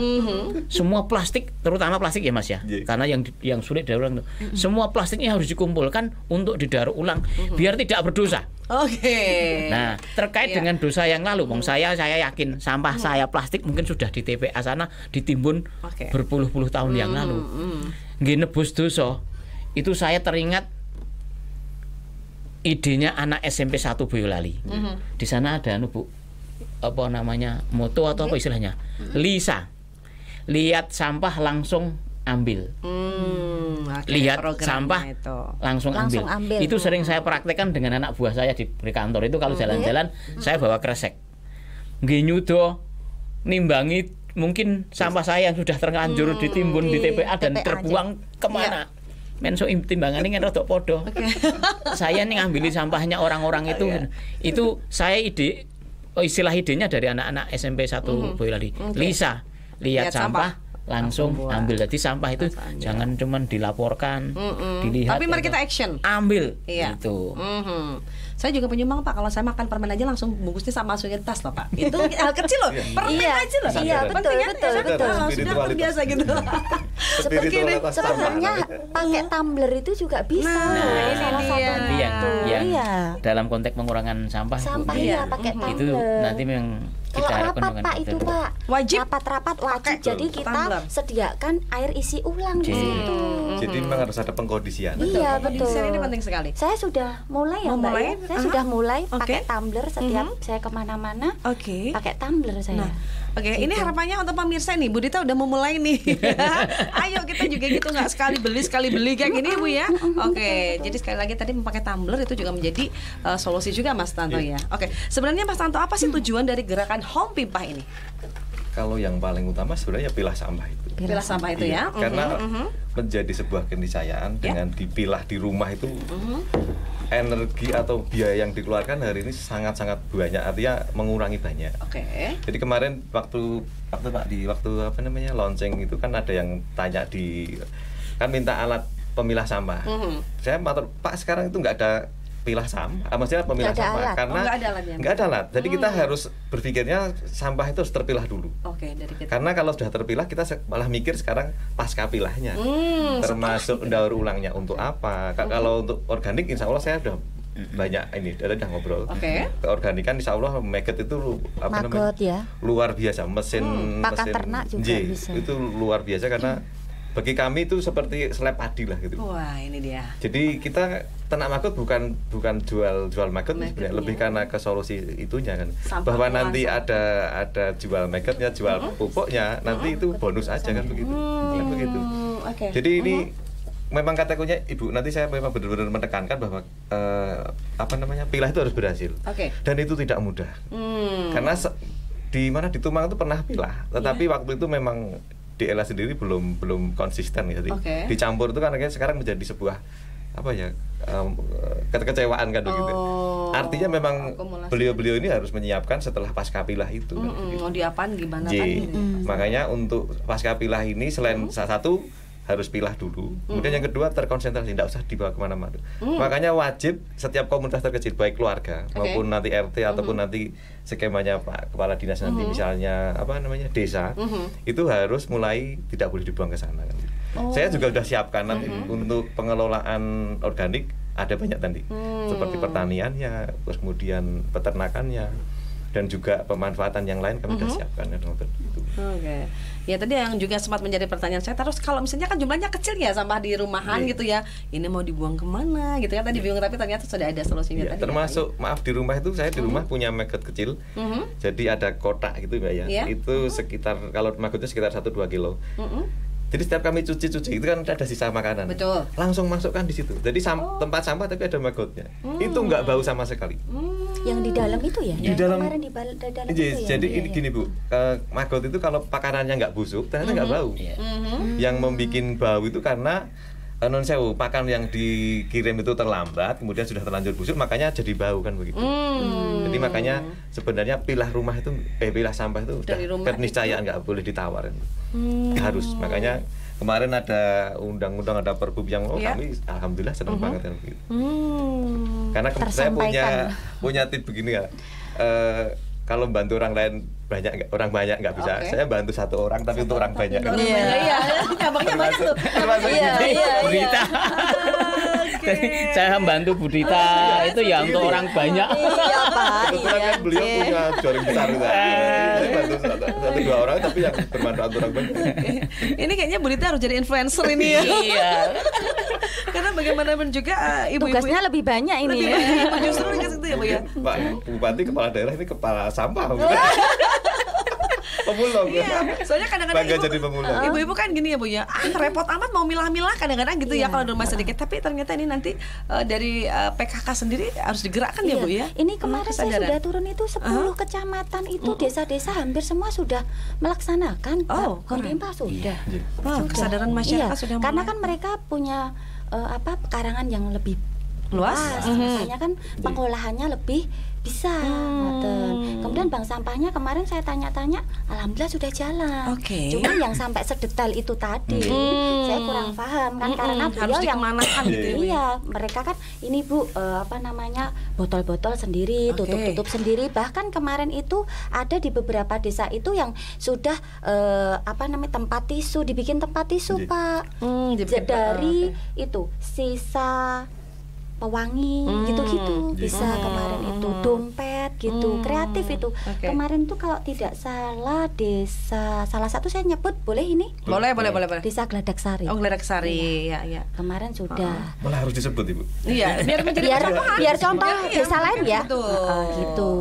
Semua plastik, terutama plastik ya Mas ya. Karena yang sulit daur ulang, semua plastiknya harus dikumpulkan untuk didaur ulang biar tidak berdosa. Nah, terkait dengan dosa yang lalu, saya yakin sampah saya plastik mungkin sudah di TPA sana ditimbun berpuluh-puluh tahun yang lalu. Nggih nebus dosa. Itu saya teringat idenya anak SMP 1 Boyolali. Di sana ada Bu, apa namanya, moto atau apa istilahnya? Lisa. Lihat sampah langsung ambil. Lihat sampah itu. Langsung ambil. Itu sering saya praktekkan dengan anak buah saya di kantor itu. Kalau jalan-jalan saya bawa kresek. Nggih nyudo nimbangi mungkin sampah saya yang sudah terlanjur ditimbun di TPA dan terbuang kemana. Menso timbangan ini kan rodok podo. Saya nih ngambil sampahnya orang-orang itu saya istilah idenya dari anak-anak SMP 1 Boyolali. Lisa, lihat sampah langsung ambil. Jadi sampah itu jangan cuman dilaporkan, dilihat. Tapi mari kita action. Ambil. Gitu. Saya juga penyumbang Pak, kalau saya makan permen aja langsung bungkusnya sama masukin tas loh Pak. Itu hal kecil loh. Permen aja loh. Iya, betul. Sudah terbiasa gitu. Sebenarnya pakai tumbler itu juga bisa. Nah, salah satu dalam konteks pengurangan sampah pakai tumbler. Itu nanti memang kalau rapat Pak itu Pak, wajib rapat wajib. Jadi kita sediakan air isi ulang di situ. Jadi memang harus ada pengkondisian. Iya betul. Ini penting sekali. Saya sudah mulai ya Mbak ya. Saya sudah mulai pakai tumbler setiap saya kemana-mana. Pakai tumbler saya. Ini harapannya untuk pemirsa nih, Bu Dita udah memulai nih. Ayo kita juga gitu, nggak sekali beli kayak gini Bu ya. Jadi sekali lagi tadi memakai tumbler itu juga menjadi solusi juga Mas Tanto ya. Sebenarnya Mas Tanto apa sih tujuan dari gerakan Home Pimpah ini? Kalau yang paling utama sebenarnya pilah sampah itu. Pilah sampah itu ya. Karena menjadi sebuah keniscayaan dengan dipilah di rumah itu energi atau biaya yang dikeluarkan hari ini sangat-sangat banyak, artinya mengurangi banyak. Jadi kemarin waktu launching itu kan ada yang tanya minta alat pemilah sampah. Saya matur, Pak sekarang itu nggak ada pilah sampah, maksudnya pemilah sampah karena nggak ada alat. Jadi kita harus berpikirnya sampah itu harus terpilah dulu. Dari kita. Karena kalau sudah terpilah kita malah mikir sekarang pasca pilahnya, termasuk daur ulangnya untuk apa. Kalau untuk organik, insya Allah saya udah banyak ini, udah ngobrol. Keorganikan insya Allah Maggot itu luar biasa, mesin ternak juga bisa. Itu luar biasa karena bagi kami itu seperti seleb padi lah gitu. Wah, ini dia. Jadi kita ternak maggot bukan jual maggot sebenarnya, lebih karena ke solusi itunya kan. Sampah bahwa nanti ada jual maggotnya, jual pupuknya, nanti itu bonus aja kan begitu. Kan begitu. Jadi ini memang kategorinya Ibu, nanti saya memang benar-benar menekankan bahwa pilah itu harus berhasil. Dan itu tidak mudah. Karena di Tumang itu pernah pilah, tetapi waktu itu memang di Ella sendiri belum konsisten gitu. Dicampur itu kan sekarang menjadi sebuah kekecewaan kan begitu. Artinya memang beliau-beliau ini harus menyiapkan setelah pasca pilah itu. Mau diapain gimana kan? Makanya untuk pasca pilah ini selain satu harus pilah dulu, kemudian yang kedua terkonsentrasi, tidak usah dibawa kemana-mana. Makanya wajib setiap komunitas terkecil, baik keluarga maupun nanti RT ataupun nanti skemanya Pak Kepala Dinas nanti misalnya desa, itu harus mulai tidak boleh dibuang ke sana kan. Saya juga sudah siapkan nanti untuk pengelolaan organik, ada banyak nanti seperti pertaniannya, terus kemudian peternakannya, dan juga pemanfaatan yang lain kami sudah siapkan kan. Ya tadi yang juga sempat menjadi pertanyaan saya, terus kalau misalnya kan jumlahnya kecil ya sampah di rumahan gitu ya, ini mau dibuang kemana gitu kan, tadi bingung, tapi ternyata sudah ada solusinya tadi. Termasuk maaf di rumah itu, saya di rumah punya maggot kecil, jadi ada kotak gitu Mbak ya, itu sekitar kalau maggotnya sekitar 1-2 kilo. Jadi setiap kami cuci itu kan ada sisa makanan. Betul. Langsung masukkan di situ. Jadi tempat sampah tapi ada maggotnya. Itu nggak bau sama sekali. Yang di dalam itu ya? Di dalam. Kemarin di dalam itu ya? Jadi ini gini Bu, maggot itu kalau pakanannya nggak busuk ternyata nggak bau. Yang membuat bau itu karena non sewu, pakan yang dikirim itu terlambat, kemudian sudah terlanjur busuk, makanya jadi bau kan begitu. Jadi makanya sebenarnya pilah rumah itu, pilah sampah itu udah keniscayaan, nggak boleh ditawar. Harus, makanya kemarin ada undang-undang, ada pergub yang kami alhamdulillah senang banget kan begitu. Karena saya punya tip begini ya. Kalau bantu orang lain orang banyak nggak bisa, saya bantu satu orang tapi untuk orang banyak. Termasuk Budita. Saya membantu Budita itu ya untuk orang banyak. Iya Pak. Kebetulan kan beliau punya jaring besar gitu. Saya bantu 1-2 orang tapi yang bermanfaat untuk orang banyak. Ini kayaknya Budita harus jadi influencer ini ya. Iya. Karena bagaimanapun juga ibu-ibu tugasnya lebih banyak ini. Justru gitu ya Bu ya. Pak Bupati kepala daerah ini kepala sampah. Pemulung. Iya, soalnya kadang-kadang ibu-ibu kan gini ya Bu ya, repot amat mau milah-milah kadang-kadang gitu ya kalau di rumah sedikit, tapi ternyata ini nanti dari PKK sendiri harus digerakkan ya Bu ya. Ini kemarin saya sudah turun itu 10 kecamatan itu desa-desa hampir semua sudah melaksanakan Hompimpa sudah. Kesadaran masyarakat sudah mulai. Karena kan mereka punya pekarangan yang lebih luas, makanya kan pengolahannya lebih bisa. Kemudian bank sampahnya kemarin saya tanya-tanya, alhamdulillah sudah jalan. Cuman yang sampai sedetail itu tadi saya kurang paham kan, karena beliau yang manakan gitu. Iya, mereka kan ini Bu botol-botol sendiri, tutup-tutup sendiri. Bahkan kemarin itu ada di beberapa desa itu yang sudah tempat tisu, dibikin tempat tisu Pak. Dari itu sisa pewangi gitu-gitu bisa kemarin itu dompet gitu, kreatif itu. Kemarin tuh kalau tidak salah desa salah satu saya nyebut boleh ini? Boleh. Desa Gladak Sari. Gladak Sari ya. Kemarin sudah. Malah harus disebut Ibu. Iya, biar contoh desa lain ya. Gitu.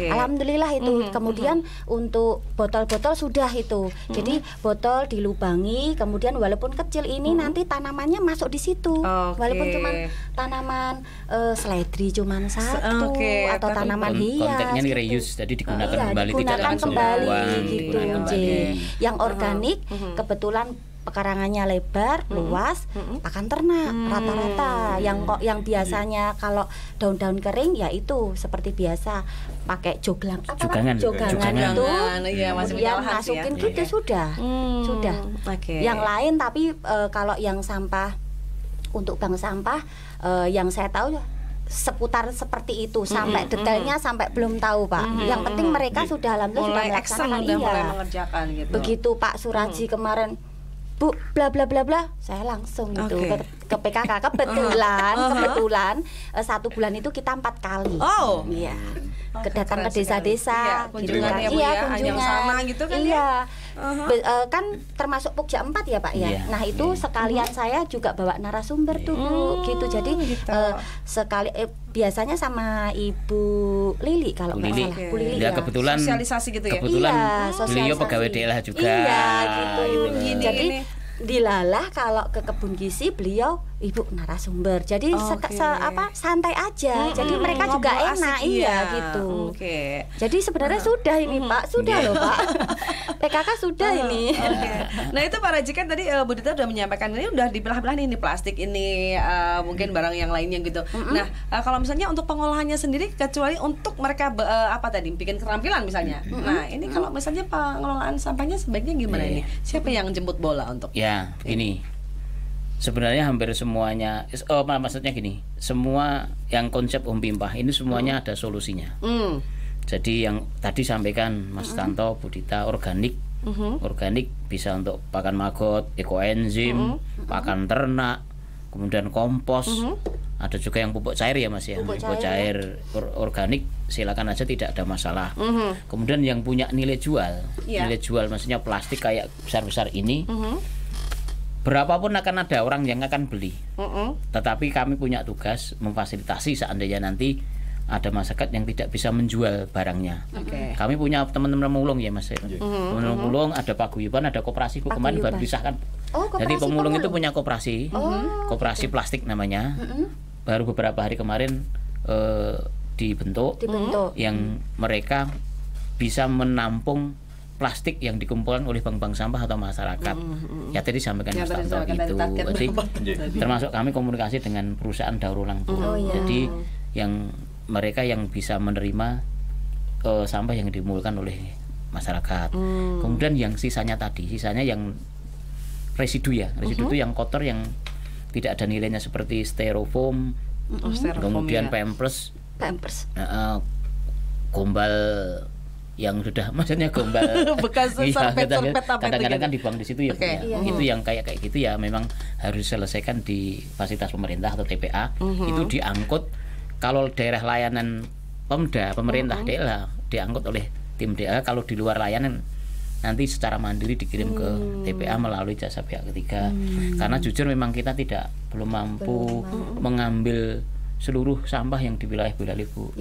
Alhamdulillah itu. Kemudian untuk botol-botol sudah itu. Jadi botol dilubangi, kemudian walaupun kecil ini nanti tanamannya masuk di situ. Walaupun cuma tanaman seledri cuman satu atau tanaman hias. Konteksnya nih reuse, jadi digunakan kembali, tidak langsung buang gitu. Yang organik kebetulan pekarangannya lebar, luas, pakan ternak rata-rata. Yang biasanya kalau daun-daun kering ya itu seperti biasa pakai jogangan itu, kemudian masukin gitu sudah. Yang lain tapi kalau yang sampah untuk bank sampah yang saya tahu seputar seperti itu sampai detailnya sampai belum tahu Pak. Yang penting mereka sudah alhamdulillah sudah melaksanakan, mulai mengerjakan gitu. Begitu Pak Suraji kemarin, Bu, bla bla bla bla, saya langsung itu ke PKK. Kebetulan 1 bulan itu kita 4 kali. Oh, iya. Datang ke desa-desa, kunjungan gitu kan. Iya, kunjungan sama gitu kan. Iya. Kan termasuk Pokja 4 ya Pak ya. Nah, itu sekalian saya juga bawa narasumber tuh Bu, gitu. Jadi sekali biasanya sama Ibu Lili kalau nggak salah. Bu Lili ya. Kebetulan sosialisasi gitu ya. Kebetulan beliau pegawai DLH juga. Iya, gitu. Jadi dilalah kalau ke kebun gizi beliau ibu narasumber, jadi santai aja, jadi mereka juga enak, gitu. Jadi sebenarnya sudah ini Pak, sudah loh Pak, PKK sudah ini. Nah itu Pak Rajikan tadi Bu Dita sudah menyampaikan ini udah dibelah-belah ini plastik ini mungkin barang yang lainnya gitu. Nah kalau misalnya untuk pengolahannya sendiri kecuali untuk mereka bikin keterampilan misalnya. Nah ini kalau misalnya pengelolaan sampahnya sebaiknya gimana ini? Siapa yang jemput bola untuk? Ya ini. Sebenarnya hampir semuanya, maksudnya gini, semua yang konsep Hompimpah ini semuanya ada solusinya. Jadi yang tadi sampaikan Mas Tanto, Bu Dita, organik bisa untuk pakan magot, ekoenzim, pakan ternak, kemudian kompos, ada juga yang pupuk cair ya Mas ya, pupuk cair organik silakan aja, tidak ada masalah. Kemudian yang punya nilai jual, nilai jual maksudnya plastik kayak besar-besar ini. Berapapun akan ada orang yang akan beli, tetapi kami punya tugas memfasilitasi seandainya nanti ada masyarakat yang tidak bisa menjual barangnya. Kami punya teman-teman pemulung ya Mas. Teman-teman pemulung, ada paguyuban, ada koperasi. Kemarin baru disahkan. Jadi pemulung itu punya koperasi, koperasi plastik namanya. Baru beberapa hari kemarin dibentuk, yang mereka bisa menampung plastik yang dikumpulkan oleh bank-bank sampah atau masyarakat. Ya tadi sampaikan Mas Tanto itu. Jadi termasuk kami komunikasi dengan perusahaan daur ulang. Jadi yang mereka yang bisa menerima sampah yang dimulkan oleh masyarakat. Kemudian yang sisanya yang residu itu yang kotor yang tidak ada nilainya seperti styrofoam, kemudian pampers, gombal yang sudah maksudnya gombal bekas kadang-kadang kan dibuang di situ ya, itu yang kayak gitu ya memang harus diselesaikan di fasilitas pemerintah atau TPA. Itu diangkut kalau daerah layanan pemerintah DLH diangkut oleh tim DLH, kalau di luar layanan nanti secara mandiri dikirim ke TPA melalui jasa pihak ketiga. Karena jujur memang kita belum mampu mengambil seluruh sampah yang di wilayah-wilayah Bu.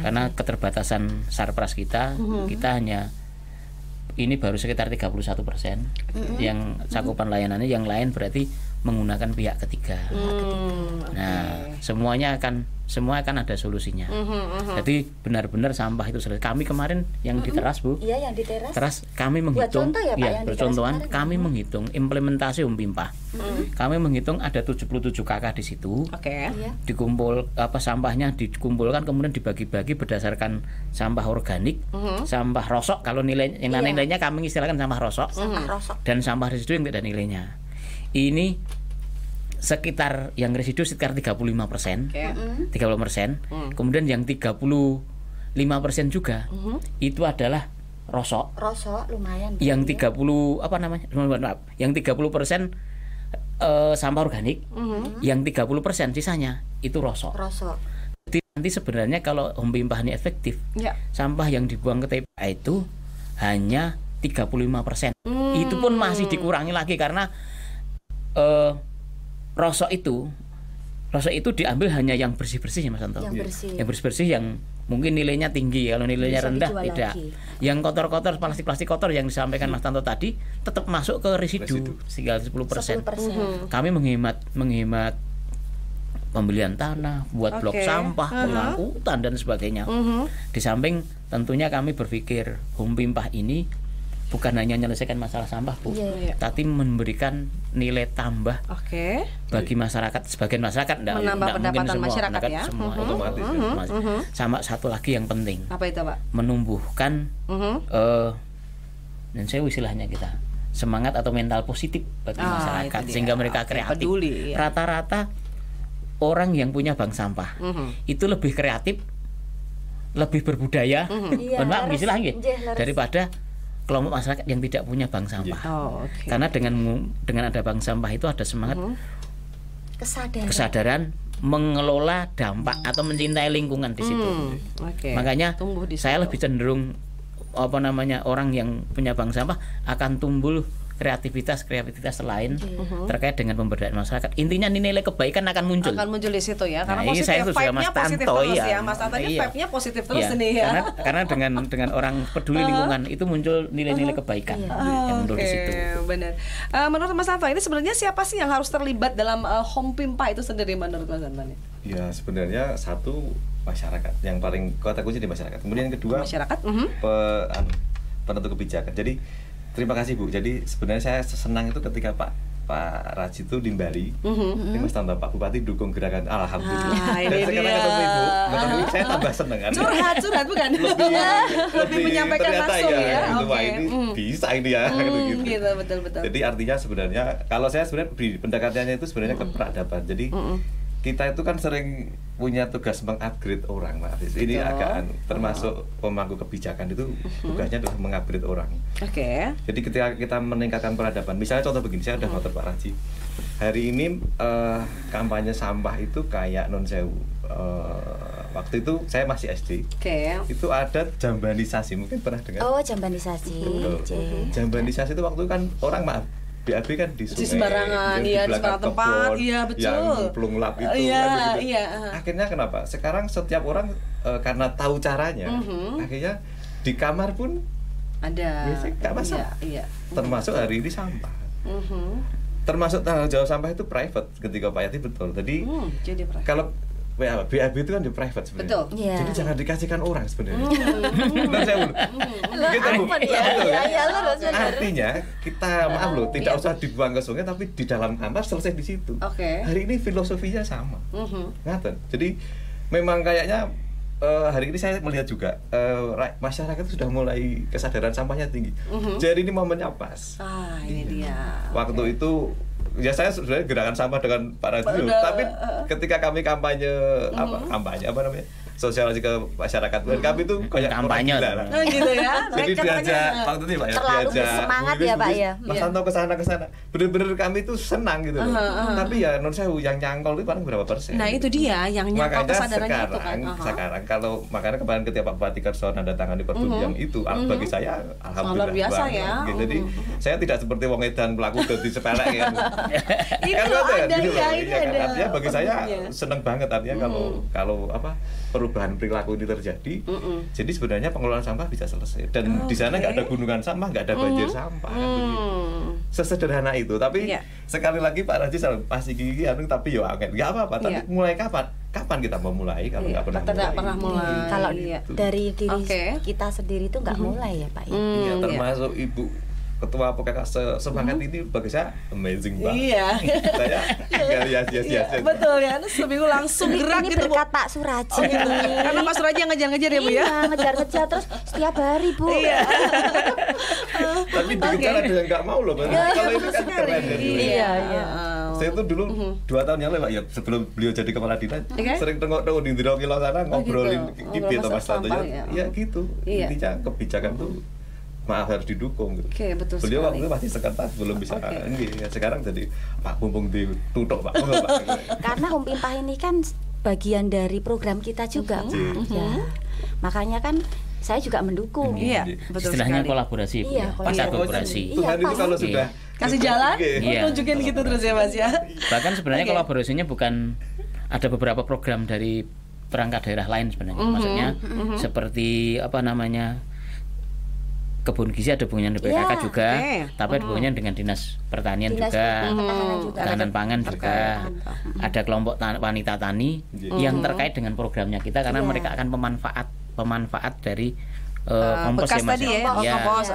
Karena keterbatasan sarpras kita hanya ini baru sekitar 31% yang cakupan layanannya, yang lain berarti menggunakan pihak ketiga. Nah, semua akan ada solusinya. Jadi benar-benar sampah itu selesai. Kami kemarin yang di teras Bu. Iya, yang di teras. Kami menghitung. Contoh ya, Pak, yang bercontohan kami menghitung implementasi Hompimpah. Kami menghitung ada 77 KK di situ. Dikumpul sampahnya dikumpulkan kemudian dibagi-bagi berdasarkan sampah organik, sampah rosok kalau nilainya kami istilahkan sampah rosok. Dan sampah residu yang tidak ada nilainya. Ini sekitar yang residu sekitar 35%, 30%. Kemudian yang 35% juga itu adalah rosok. Rosok lumayan. Yang 30% sampah organik, yang 30% sisanya itu rosok. Jadi nanti sebenarnya kalau Hompimpah ini efektif, sampah yang dibuang ke TPA itu hanya 35%. Itu pun masih dikurangi lagi karena rosok itu diambil hanya yang bersih-bersih ya Mas Tanto. Yang bersih-bersih yang mungkin nilainya tinggi, kalau nilainya bisa rendah tidak. Yang kotor-kotor, plastik kotor yang disampaikan Mas Tanto tadi tetap masuk ke residu tinggal 10%. Kami menghemat pembelian tanah, buat blok sampah, pengangkutan dan sebagainya. Di samping tentunya kami berpikir Hompimpah ini bukan hanya menyelesaikan masalah sampah Bu, tapi memberikan nilai tambah bagi masyarakat, sebagian masyarakat menambah pendapatan masyarakat ya. Semua otomatis. Sama satu lagi yang penting. Apa itu Pak? Menumbuhkan dan saya istilahnya kita semangat atau mental positif bagi masyarakat sehingga mereka kreatif. Rata-rata orang yang punya bank sampah itu lebih kreatif, lebih berbudaya, daripada kelompok masyarakat yang tidak punya bank sampah. Karena dengan ada bank sampah itu ada semangat kesadaran mengelola dampak atau mencintai lingkungan di situ. Makanya saya lebih cenderung orang yang punya bank sampah akan tumbuh kreativitas lain terkait dengan pemberdayaan masyarakat. Intinya nilai kebaikan akan muncul di situ ya. Karena vibe-nya positif terus ya. Mas Tanto ini vibe-nya positif terus ini ya. Karena dengan orang peduli lingkungan itu muncul nilai-nilai kebaikan yang muncul di situ. Benar. Menurut Mas Tanto ini sebenarnya siapa sih yang harus terlibat dalam Home Pimpa itu sendiri menurut Mas Tanto? Ya sebenarnya satu, masyarakat, yang paling kata kunci di masyarakat. Kemudian yang kedua masyarakat, penentu kebijakan. Jadi terima kasih Bu. Jadi sebenarnya saya senang itu ketika Pak Raji itu di Bali, ini Mas Tanto, Pak Bupati dukung gerakan, alhamdulillah. Dan sekarang ketemu Ibu, saya tambah senang kan. Curhat bukan? Lebih menyampaikan langsung ya. Ini bisa ini ya. Gitu, betul. Jadi artinya sebenarnya kalau saya sebenarnya pendekatannya itu sebenarnya ke peradaban. Jadi kita itu kan sering punya tugas mengupgrade orang, Mbak Hafiz. Ini agak termasuk pemangku kebijakan itu tugasnya adalah mengupgrade orang. Jadi ketika kita meningkatkan peradaban, misalnya contoh begini, saya ada motor Pak Raji. Hari ini kampanye sampah itu kayak non sewu. Waktu itu saya masih SD. Itu ada jambanisasi, mungkin pernah dengar? Oh, jambanisasi. Jambanisasi itu waktu kan orang maaf. BAB kan di sungai, sembarangan, di sembarang tempat, betul. Yang pelunglap itu, akhirnya kenapa? Sekarang setiap orang karena tahu caranya, akhirnya di kamar pun ada. Biasanya nggak masalah. Termasuk hari ini sampah. Termasuk tanggung jawab sampah itu private ketika Pak Yati betul. Jadi kalau BAB itu kan di private sebenarnya. Jadi jangan dikasihkan orang sebenarnya. Artinya kita maaf loh, tidak usah dibuang ke sungai, tapi di dalam kamar selesai di situ. Hari ini filosofinya sama. Jadi memang kayaknya hari ini saya melihat juga masyarakat sudah mulai kesadaran sampahnya tinggi. Jadi ini momennya pas. Ini dia. Waktu itu ya saya sebenarnya gerakan sampah dengan Pak Raji, tapi ketika kami kampanye sosialisasi ke masyarakat, kami itu kayak kampanye gitu ya. Jadi diajak waktu itu Pak, terlalu semangat ya Pak ya. Mas Tanto kesana, bener-bener kami itu senang gitu loh. Tapi ya non sewu yang nyangkol itu paling berapa persen? Nah itu dia yang nyangkol kesadarannya itu kan. Sekarang kalau makanya kemarin ketika Pak Bupati Kerso nanda tangan di pertujuan itu, bagi saya alhamdulillah luar biasa ya. Jadi saya tidak seperti wong edan pelaku dadi sepelek ya. Itu ada ya, ini ada. Artinya bagi saya senang banget artinya kalau perubahan perilaku ini terjadi. Jadi sebenarnya pengelolaan sampah bisa selesai dan di sana nggak ada gunungan sampah, nggak ada banjir sampah. Sesederhana itu. Tapi sekali lagi Pak Raji pasti gigi tapi ya nggak apa-apa. Tapi mulai kapan kita mau mulai kalau nggak pernah mulai? Kalau dari diri kita sendiri itu nggak mulai ya Pak. Iya, termasuk Ibu Ketua PKK semangat ini bagi saya amazing banget. Saya tinggal betul ya, seminggu langsung gerak gitu. Ini berkat Pak Suraji. Karena Pak Suraji yang ngejar-ngejar ya Bu ya. Ngejar-ngejar terus setiap hari Bu. Tapi dikejar ada yang nggak mau loh. Kalau itu kan keren. Saya itu dulu 2 tahun yang lalu Pak ya, sebelum beliau jadi kepala dinas, sering tengok-tengok di Ndiro Kilo sana ngobrolin Ibu atau Mas Tanto ya gitu. Intinya kebijakan tuh harus didukung gitu. Betul beliau sekali. waktu itu masih sekretaris belum bisa sekarang jadi Pak mumpung ditutup Pak. Karena Home Pimpa ini kan bagian dari program kita juga ya. Makanya kan saya juga mendukung. Betul istilahnya sekali. kolaborasi pasca kolaborasi. Tuhan itu kalau sudah kasih jalan, tunjukin gitu terus ya Mas ya. Bahkan sebenarnya kolaborasinya bukan ada beberapa program dari perangkat daerah lain sebenarnya. Maksudnya seperti Kebun Gizi ada hubungannya dengan PKK juga, tapi ada hubungannya dengan Dinas Pertanian juga, Ketahanan Pangan juga, ada kelompok wanita tani yang terkait dengan programnya kita karena mereka akan pemanfaat dari kompos bekas tadi ya, kompos.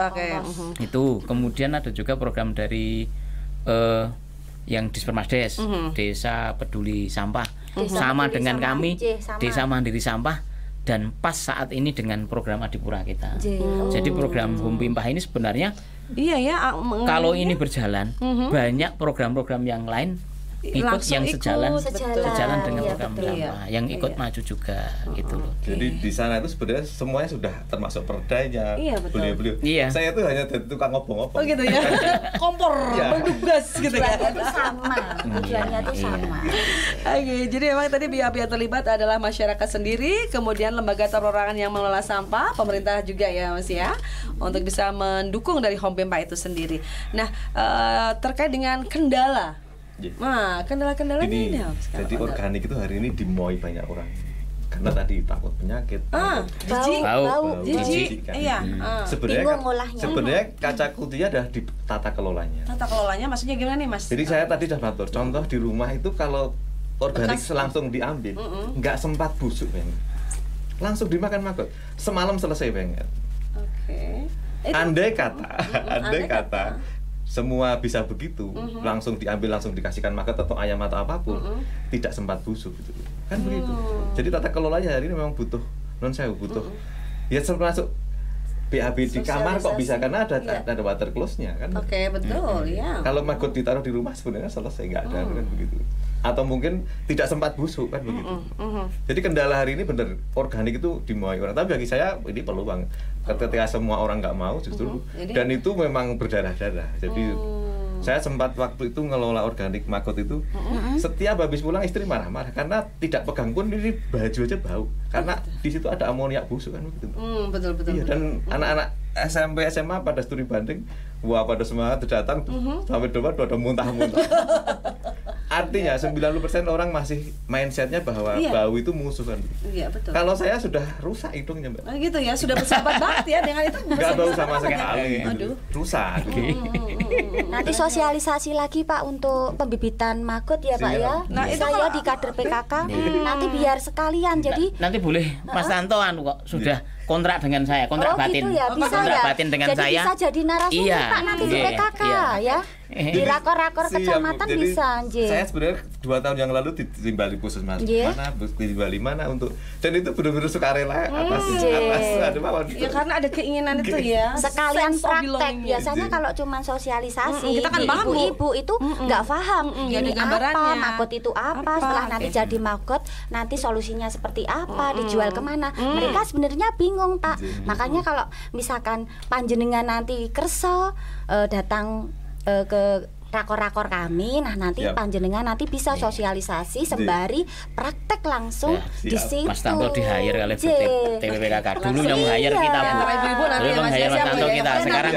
Itu kemudian ada juga program dari yang Dispermasdes, Desa Peduli Sampah, sama dengan kami, Desa Mandiri Sampah. Dan pas saat ini dengan program Adipura kita. Jadi program Home Pimpa ini sebenarnya kalau ini berjalan banyak program-program yang lain ikut yang sejalan dengan program sampah, yang ikut maju juga gitu loh. Jadi di sana itu sebenarnya semuanya sudah termasuk perdanya, beliau-beliau. Saya itu hanya tukang ngopong-ngopong. Oh gitu ya. Kompor, bertugas gitu ya. Itu sama, tujuannya itu sama. Oke, jadi memang tadi pihak-pihak terlibat adalah masyarakat sendiri, kemudian lembaga perorangan yang mengelola sampah, pemerintah juga ya Mas ya, untuk bisa mendukung dari Home Pimpa itu sendiri. Nah, terkait dengan kendala. Nah, kendala-kendalanya ini jadi organik itu hari ini dimauai banyak orang. Karena tadi takut penyakit, bau, jijik. Iya. Sebenarnya kaca kutunya adalah di tata kelolanya. Tata kelolanya maksudnya gimana nih, Mas? Jadi saya tadi sudah matur, contoh di rumah itu kalau organik langsung diambil, nggak sempat busuk banget. Langsung dimakan maggot. Semalam selesai banget. Oke. Andai kata semua bisa begitu, langsung diambil, langsung dikasihkan maggot atau ayam atau apapun, tidak sempat busuk gitu. Kan begitu. Jadi tata kelolanya hari ini memang butuh butuh. Ya termasuk BAB di kamar kok bisa, karena ada water close-nya kan. Oke, betul, ya. Kalau maggot ditaruh di rumah sebenarnya selesai, nggak ada kan begitu. Atau mungkin tidak sempat busuk kan begitu. Jadi kendala hari ini benar, organik itu dimauai orang. Tapi bagi saya ini peluang. Ketika semua orang nggak mau justru, dan itu memang berdarah-darah. Jadi saya sempat waktu itu ngelola organik maggot itu, setiap habis pulang istri marah-marah karena tidak pegang pun ini baju aja bau, karena di situ ada amoniak busuk kan begitu. Betul. Iya, dan anak-anak SMP SMA pada studi banding, wah pada semangat datang sampai depan pada muntah-muntah. Artinya 90% orang masih mindsetnya bahwa bau itu musuh kan. Iya, betul. Kalau saya sudah rusak hidungnya, Mbak. Gitu ya, sudah bersahabat banget ya dengan itu. Nggak bau sama sekali. Rusak. Nanti sosialisasi lagi Pak untuk pembibitan maggot ya Pak ya. Nah, itu saya di kader PKK nanti biar sekalian jadi. Nanti boleh Mas Tanto kok sudah kontrak dengan saya, kontrak batin. Gitu ya, bisa kontrak ya. batin dengan jadi saya. Bisa jadi narasumber Pak nanti di PKK ya. Di rakor-rakor kecamatan bisa anjir. Saya sebenarnya 2 tahun yang lalu ditimbali Puskesmas mana untuk, dan itu benar-benar sukarela atas ada mawon. Ya karena ada keinginan itu ya. Sekalian praktek. Biasanya kalau cuma sosialisasi kita kan ibu-ibu itu nggak paham ini apa, maggot itu apa, setelah nanti jadi maggot nanti solusinya seperti apa, dijual kemana. Mereka sebenarnya bingung Pak. Makanya kalau misalkan panjenengan nanti kerso datang ke rakor-rakor kami, nah nanti panjenengan nanti bisa sosialisasi sembari praktek langsung di situ. Mas Tanto di-hire oleh TPPKK. Dulu yang hire kita Bu. Dulu yang hire Mas Tanto kita, sekarang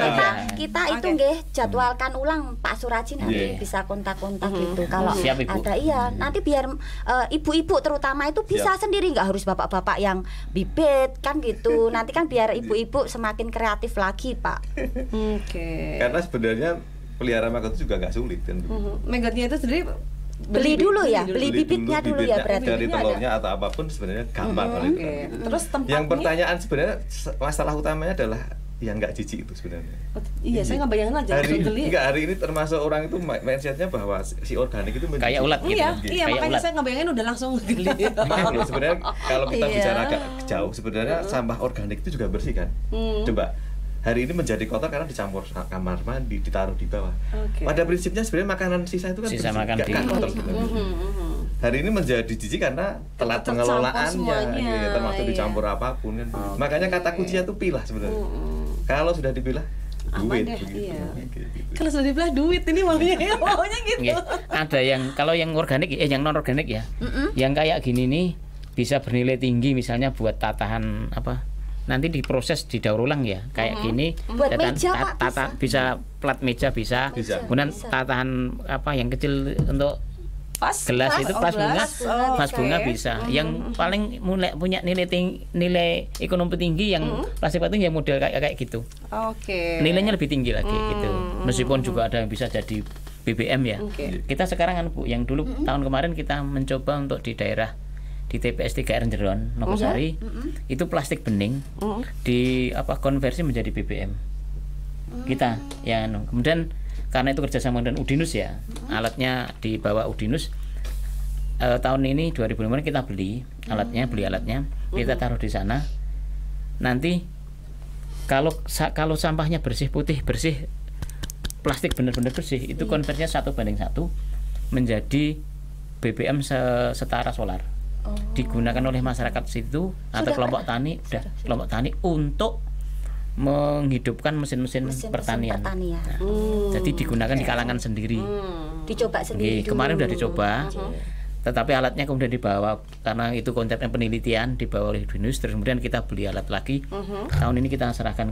kita itu nggih jadwalkan ulang Pak Suraji nanti bisa kontak-kontak gitu. Kalau ada nanti biar ibu-ibu terutama itu bisa sendiri, nggak harus bapak-bapak yang bibit kan gitu. Nanti kan biar ibu-ibu semakin kreatif lagi Pak. Oke. Karena sebenarnya pelihara maggot itu juga nggak sulit kan. Maggotnya itu sendiri beli dulu ya, beli bibitnya dulu ya berarti. Dari telurnya atau apapun sebenarnya gampang. Terus tempatnya. Yang pertanyaan sebenarnya masalah utamanya adalah yang nggak jijik itu sebenarnya. Iya, saya nggak bayangin aja. Hari ini termasuk orang itu mindsetnya bahwa si organik itu kayak ulat gitu. Iya, makanya saya nggak bayangin udah langsung geli. Sebenarnya kalau kita bicara agak jauh, sebenarnya sampah organik itu juga bersih kan. Coba hari ini menjadi kotor karena dicampur kamar mandi, ditaruh di bawah. Pada prinsipnya sebenarnya makanan sisa itu kan sisa makan gak kotor. Hari ini menjadi jijik karena telat pengelolaannya, termasuk dicampur apapun kan. Makanya kata kuncinya itu pilah sebenarnya. Kalau sudah dipilah duit. Kalau sudah dipilah duit ini maunya gitu. Ada yang kalau yang organik yang non organik ya. Yang kayak gini nih bisa bernilai tinggi misalnya buat tatahan apa? Nanti diproses didaur ulang ya kayak gini buat meja Pak bisa plat meja bisa. Kemudian tatahan apa yang kecil untuk gelas itu vas bunga bisa. Yang paling punya nilai ekonomi tinggi yang plastik patung ya model kayak gitu. Nilainya lebih tinggi lagi gitu. Meskipun juga ada yang bisa jadi BBM ya. Kita sekarang kan Bu, yang dulu tahun kemarin kita mencoba untuk di daerah di TPS 3R Jeron, Nogosari, itu plastik bening di konversi menjadi BBM. Kita ya kemudian karena itu kerjasama dengan Udinus ya, alatnya dibawa Udinus. Tahun ini 2005 kita beli alatnya, kita taruh di sana. Nanti kalau sampahnya bersih putih bersih, plastik benar-benar bersih, itu konversinya 1:1. menjadi BBM setara solar. Digunakan oleh masyarakat situ atau kelompok tani untuk menghidupkan mesin-mesin pertanian. Nah, jadi digunakan di kalangan sendiri. Dicoba sendiri. Kemarin udah dicoba. Tetapi alatnya kemudian dibawa, karena itu konsepnya penelitian, dibawa oleh BINUS, terus kemudian kita beli alat lagi. Tahun ini kita serahkan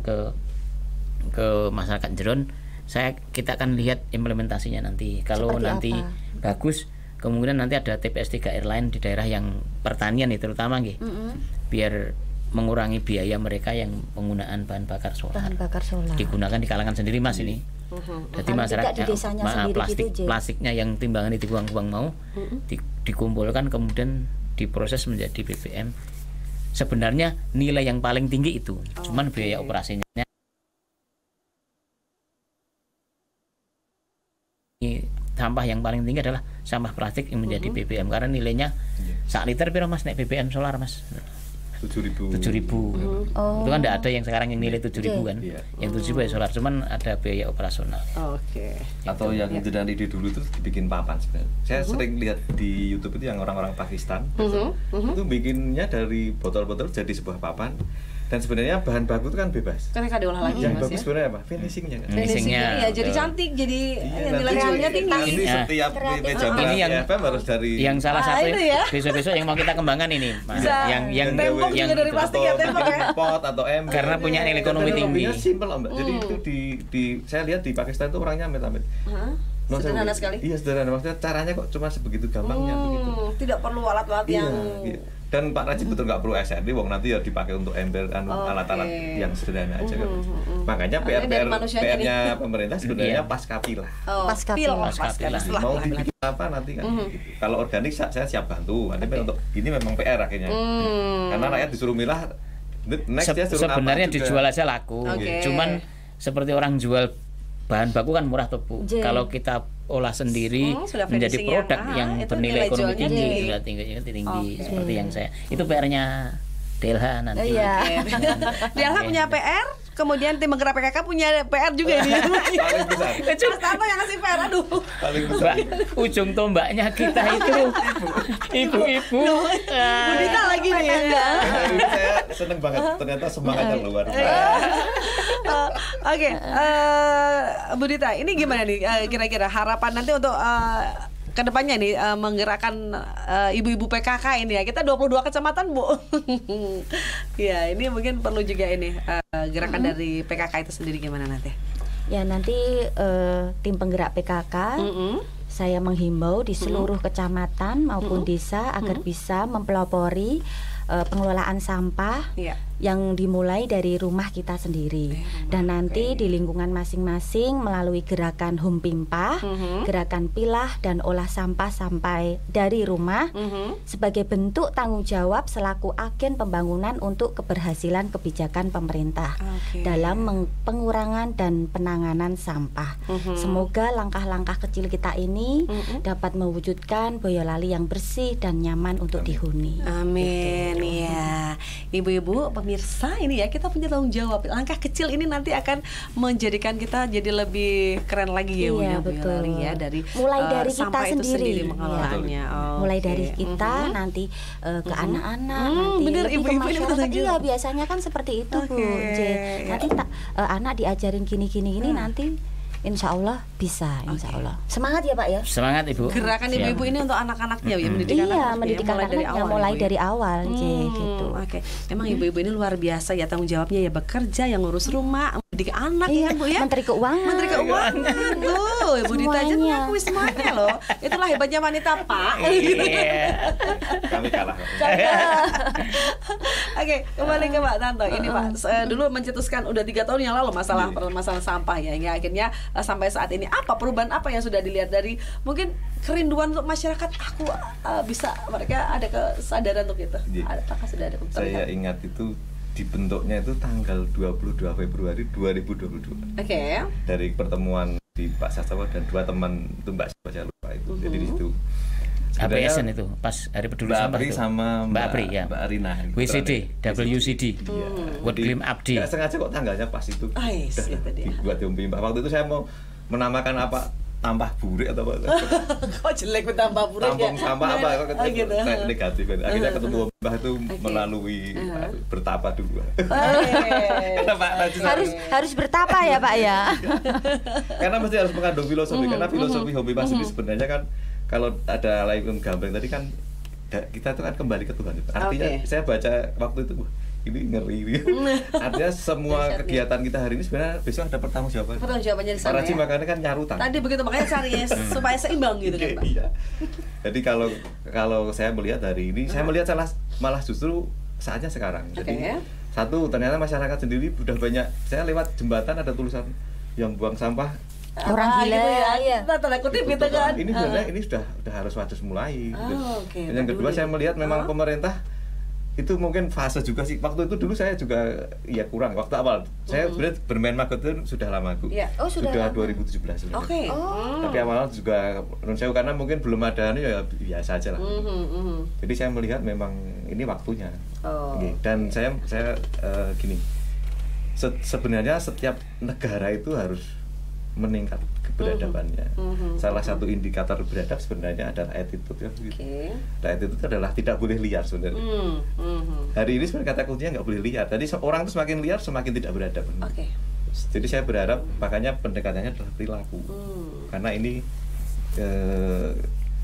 ke masyarakat Jeron. Kita akan lihat implementasinya nanti. Kalau seperti nanti bagus, kemungkinan nanti ada TPS 3R lain di daerah yang pertanian terutama biar mengurangi biaya mereka yang penggunaan bahan bakar solar. Digunakan di kalangan sendiri Mas ini. Jadi masyarakat plastiknya yang timbangan dibuang-buang mau dikumpulkan kemudian diproses menjadi BBM. Sebenarnya nilai yang paling tinggi itu, cuman biaya operasinya sampah yang paling tinggi adalah sampah plastik yang menjadi BBM, karena nilainya sak liter piro Mas nek BBM solar Mas? 7.000. Itu kan tidak ada yang sekarang yang nilai 7.000 kan. Yang 7.000 ya solar, cuman ada biaya operasional. Atau yang dari dulu itu dibikin papan sebenarnya. Saya sering lihat di YouTube itu yang orang-orang Pakistan itu bikinnya dari botol-botol jadi sebuah papan. Dan sebenarnya bahan baku itu kan bebas. Karena diolah lagi yang bagus sebenarnya apa? Finishingnya kan. Finishingnya ya jadi cantik, jadi nilai realnya tinggi. Ini setiap meja ini yang harus dari yang salah satu besok-besok yang mau kita kembangkan ini, Mas. Yang tembok juga dari plastik ya, tembok ya. Pot atau ember. Karena punya nilai ekonomi tinggi. Simpel Mbak. Jadi itu di saya lihat di Pakistan itu orangnya amit-amit. Sederhana sekali. Iya sederhana, maksudnya caranya kok cuma sebegitu gampangnya begitu. Tidak perlu alat-alat yang dan Pak Rajib betul nggak perlu SRD, wong nanti ya dipakai untuk ember alat-alat yang sederhana aja kan. Makanya PR-nya pemerintah sebenarnya pasca pilah. Pasca pilah. Mau dibikin apa nanti kan gitu. Kalau organik saya siap bantu. Untuk ini memang PR akhirnya. Karena rakyat disuruh milah, next dia suruh sebenarnya dijual aja laku. Cuman seperti orang jual bahan baku kan murah tuh Bu. Kalau kita olah sendiri menjadi produk yang bernilai ekonomi tinggi seperti yang saya. Itu PR-nya DLH nanti. DLH punya PR, kemudian tim penggerak PKK punya PR juga ini. Paling besar. Mas Tanto yang ngasih PR, aduh. Paling besar. Ujung tombaknya kita itu ibu-ibu. Budita lagi nih. Saya seneng banget, ternyata semangatnya luar biasa. Oke, Bu Dita, ini gimana nih kira-kira harapan nanti untuk kedepannya nih menggerakkan ibu-ibu PKK ini ya. Kita 22 kecamatan Bu. Ya ini mungkin perlu juga ini gerakan dari PKK itu sendiri gimana nanti? Ya nanti tim penggerak PKK saya menghimbau di seluruh kecamatan maupun desa agar bisa mempelopori pengelolaan sampah yang dimulai dari rumah kita sendiri. Dan nanti di lingkungan masing-masing melalui gerakan Home Pimpah, gerakan pilah dan olah sampah sampai dari rumah sebagai bentuk tanggung jawab selaku agen pembangunan untuk keberhasilan kebijakan pemerintah dalam pengurangan dan penanganan sampah. Semoga langkah-langkah kecil kita ini dapat mewujudkan Boyolali yang bersih dan nyaman untuk dihuni. Amin. Iya, ibu-ibu pemirsa ini ya, kita punya tanggung jawab. Langkah kecil ini nanti akan menjadikan kita jadi lebih keren lagi ya, betul. Ya, dari mulai dari kita sendiri mengelolanya. Mulai dari kita nanti ke anak-anak, nanti bener, lebih ibu-ibu ke masyarakat. Iya, biasanya kan seperti itu Bu. Nanti anak diajarin gini-gini nanti Insya Allah bisa, Insya Allah. Semangat ya Pak ya. Semangat Ibu. Gerakan ibu-ibu ini untuk anak-anaknya ya, mendidik anak-anaknya mulai dari awal, gitu. Emang ibu-ibu ini luar biasa ya, tanggung jawabnya ya, bekerja, yang ngurus rumah, mendidik anak ya Bu ya. Menteri Keuangan. Tuh, Ibu Dita aja mengakui semuanya loh. Itulah hebatnya wanita Pak. Kami kalah. Oke, kembali ke Pak Tanto. Ini Pak, dulu mencetuskan udah 3 tahun yang lalu masalah sampah ya, hingga akhirnya sampai saat ini apa perubahan apa yang sudah dilihat dari mungkin kerinduan untuk masyarakat, aku bisa mereka ada kesadaran untuk itu. Apakah sudah ada? Saya ingat itu dibentuknya itu tanggal 22 Februari 2022. Dari pertemuan di Pak Sastawa dan 2 teman itu Mbak saya lupa itu. Jadi di situ HPSN itu pas Hari Peduli Sampah itu sama Mbak Apri ya. Mbak Arina. WCD, WCD. World Glim Abdi. Gak sengaja kok tanggalnya pas itu. Udah dibuat Home Pimpah. Waktu itu saya mau menamakan apa tampah burik atau apa? Kok jelek tampah burik ya? Tampung sampah apa? Kok gitu. Negatif. Akhirnya ketemu Mbah itu melalui bertapa dulu. Harus bertapa ya Pak ya. Karena mesti harus mengandung filosofi. Karena filosofi hobi Mas ini sebenarnya kan kalau ada lain gambling tadi kan kita itu kan kembali ke Tuhan. Artinya saya baca waktu itu ini ngeri. Artinya semua kegiatan kita hari ini sebenarnya besok ada pertanggungjawaban. Pertanggungjawabannya di sana. Para makanya kan nyarutan. Tadi begitu makanya cari supaya seimbang gitu kan Pak. Iya. Jadi kalau saya melihat hari ini, saya melihat malah justru saatnya sekarang. Jadi satu ternyata masyarakat sendiri sudah banyak. Saya lewat jembatan ada tulisan yang buang sampah orang gila gitu ya. Kita tanda kutip gitu kan. Ini sebenarnya ini sudah harus mulai. Dan yang kedua saya melihat memang pemerintah itu mungkin fase juga sih. Waktu itu dulu saya juga ya kurang waktu awal. Saya sebenarnya bermain magot itu sudah lama Bu. Sudah 2017 sebenarnya. Tapi awal juga menurut saya karena mungkin belum ada ya biasa aja lah. Jadi saya melihat memang ini waktunya. Dan saya gini. Sebenarnya setiap negara itu harus meningkat keberadabannya. Salah satu indikator beradab sebenarnya adalah attitude ya. Nah, attitude adalah tidak boleh liar sebenarnya. Hari ini sebenarnya kata kuncinya nggak boleh liar. Jadi orang itu semakin liar semakin tidak beradab. Jadi saya berharap makanya pendekatannya adalah perilaku. Karena ini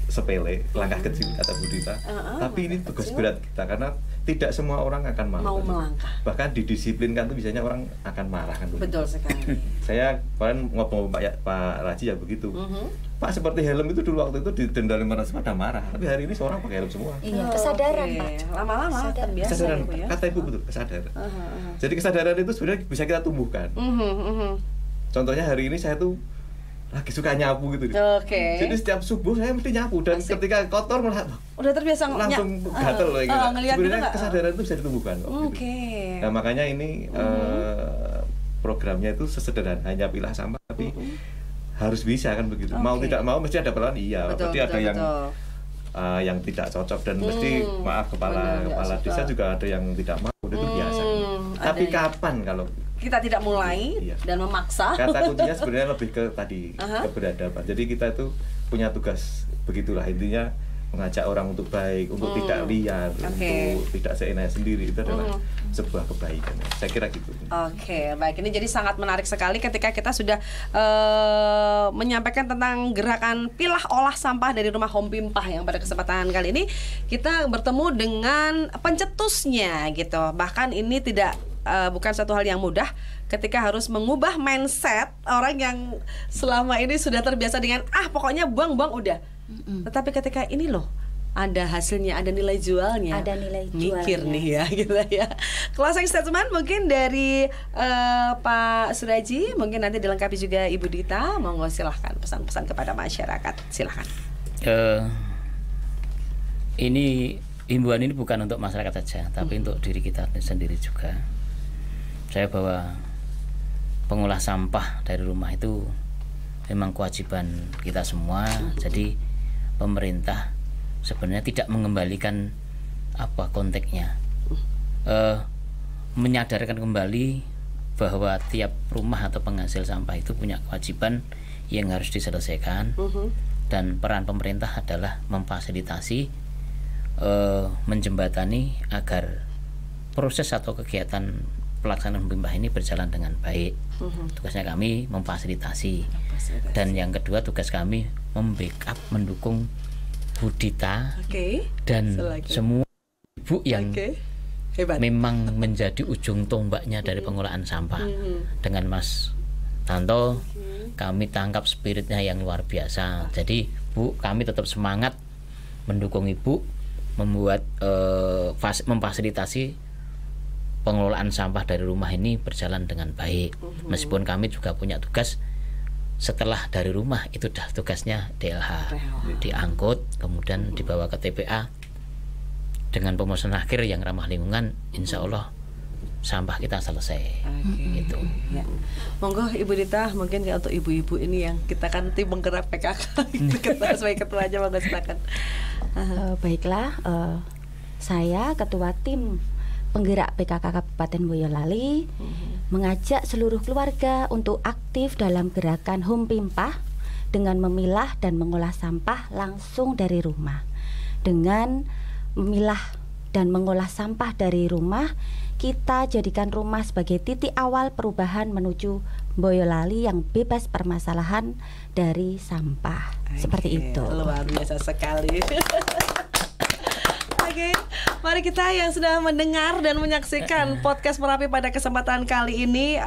sepele, langkah kecil kata Bu Dita. Tapi ini tugas berat kita karena tidak semua orang akan mau melangkah. Bahkan didisiplinkan tuh biasanya orang akan marah kan. Betul sekali. Saya kemarin ngobrol Pak Raji ya begitu. Pak seperti helm itu dulu waktu itu didenda 500 pada marah. Tapi hari ini seorang pakai helm semua. Iya, kesadaran Pak. Lama-lama terbiasa. Kesadaran, ya. kata Ibu betul, kesadaran. Jadi kesadaran itu sebenarnya bisa kita tumbuhkan. Contohnya hari ini saya tuh lagi suka nyapu gitu. Jadi setiap subuh saya mesti nyapu dan ketika kotor malah udah terbiasa langsung gatel loh gitu. Sebenarnya kesadaran itu bisa ditumbuhkan kok. Nah, makanya ini programnya itu sesederhana hanya pilah sampah tapi harus bisa kan begitu. Mau tidak mau mesti ada pelan pasti ada yang tidak cocok dan mesti maaf kepala desa juga ada yang tidak mau, itu biasa. Tapi kapan kalau kita tidak mulai dan memaksa. Kata kuncinya sebenarnya lebih ke tadi keberadaban. Jadi kita itu punya tugas begitulah intinya mengajak orang untuk baik, untuk tidak liar, untuk tidak seenaknya sendiri itu adalah sebuah kebaikan. Saya kira gitu. Baik. Ini jadi sangat menarik sekali ketika kita sudah menyampaikan tentang gerakan pilah olah sampah dari rumah Home Pimpah yang pada kesempatan kali ini kita bertemu dengan pencetusnya gitu. Bahkan ini bukan satu hal yang mudah ketika harus mengubah mindset orang yang selama ini sudah terbiasa dengan pokoknya buang-buang udah. Tetapi ketika ini loh ada hasilnya, ada nilai jualnya. Mikir nih ya gitu ya. Closing statement mungkin dari Pak Suraji, mungkin nanti dilengkapi juga Ibu Dita. Monggo silahkan pesan-pesan kepada masyarakat. Silahkan. Ini himbauan ini bukan untuk masyarakat saja, tapi untuk diri kita sendiri juga. Saya bahwa pengolah sampah dari rumah itu memang kewajiban kita semua. Jadi pemerintah sebenarnya tidak mengembalikan konteksnya, menyadarkan kembali bahwa tiap rumah atau penghasil sampah itu punya kewajiban yang harus diselesaikan, dan peran pemerintah adalah memfasilitasi, menjembatani agar proses atau kegiatan pelaksanaan Pimpah ini berjalan dengan baik. Tugasnya kami memfasilitasi. Dan yang kedua tugas kami membackup, mendukung Bu Dita dan semua ibu yang memang menjadi ujung tombaknya dari pengelolaan sampah. Dengan Mas Tanto kami tangkap spiritnya yang luar biasa. Jadi Bu, kami tetap semangat mendukung Ibu membuat memfasilitasi pengelolaan sampah dari rumah ini berjalan dengan baik. Meskipun kami juga punya tugas setelah dari rumah itu dah tugasnya DLH, diangkut kemudian dibawa ke TPA dengan pemesan akhir yang ramah lingkungan. Insya Allah sampah kita selesai. Gitu. Ya. Monggo Ibu Dita, mungkin ya untuk ibu-ibu ini yang kita kan tim penggerak PKK kita sebagai ketuanya, monggo silakan. Baiklah, saya ketua tim penggerak PKK Kabupaten Boyolali mengajak seluruh keluarga untuk aktif dalam gerakan Home Pimpah dengan memilah dan mengolah sampah langsung dari rumah. Dengan memilah dan mengolah sampah dari rumah, kita jadikan rumah sebagai titik awal perubahan menuju Boyolali yang bebas permasalahan dari sampah. Seperti itu. Luar biasa sekali. Oke, mari kita yang sudah mendengar dan menyaksikan podcast Merapi pada kesempatan kali ini,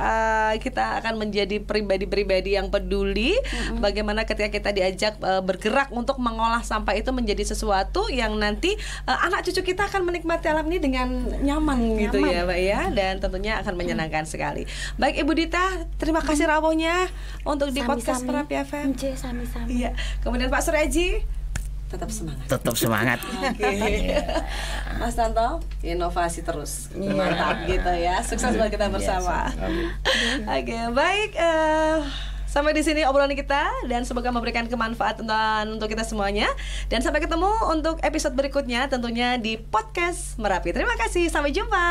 kita akan menjadi pribadi-pribadi yang peduli. Bagaimana ketika kita diajak bergerak untuk mengolah sampah itu menjadi sesuatu yang nanti anak cucu kita akan menikmati alam ini dengan nyaman gitu ya, Mbak ya, dan tentunya akan menyenangkan sekali. Baik Ibu Dita, terima kasih rawuhnya untuk di podcast Merapi FM. Sami-sami. Iya. Kemudian Pak Suryaji, tetap semangat. Tetap semangat. Oke. Mas Tanto, inovasi terus. Mantap gitu ya. Sukses buat kita bersama. Oke, baik. Sampai di sini obrolan kita dan semoga memberikan kemanfaatan untuk kita semuanya. Dan sampai ketemu untuk episode berikutnya tentunya di podcast Merapi. Terima kasih. Sampai jumpa.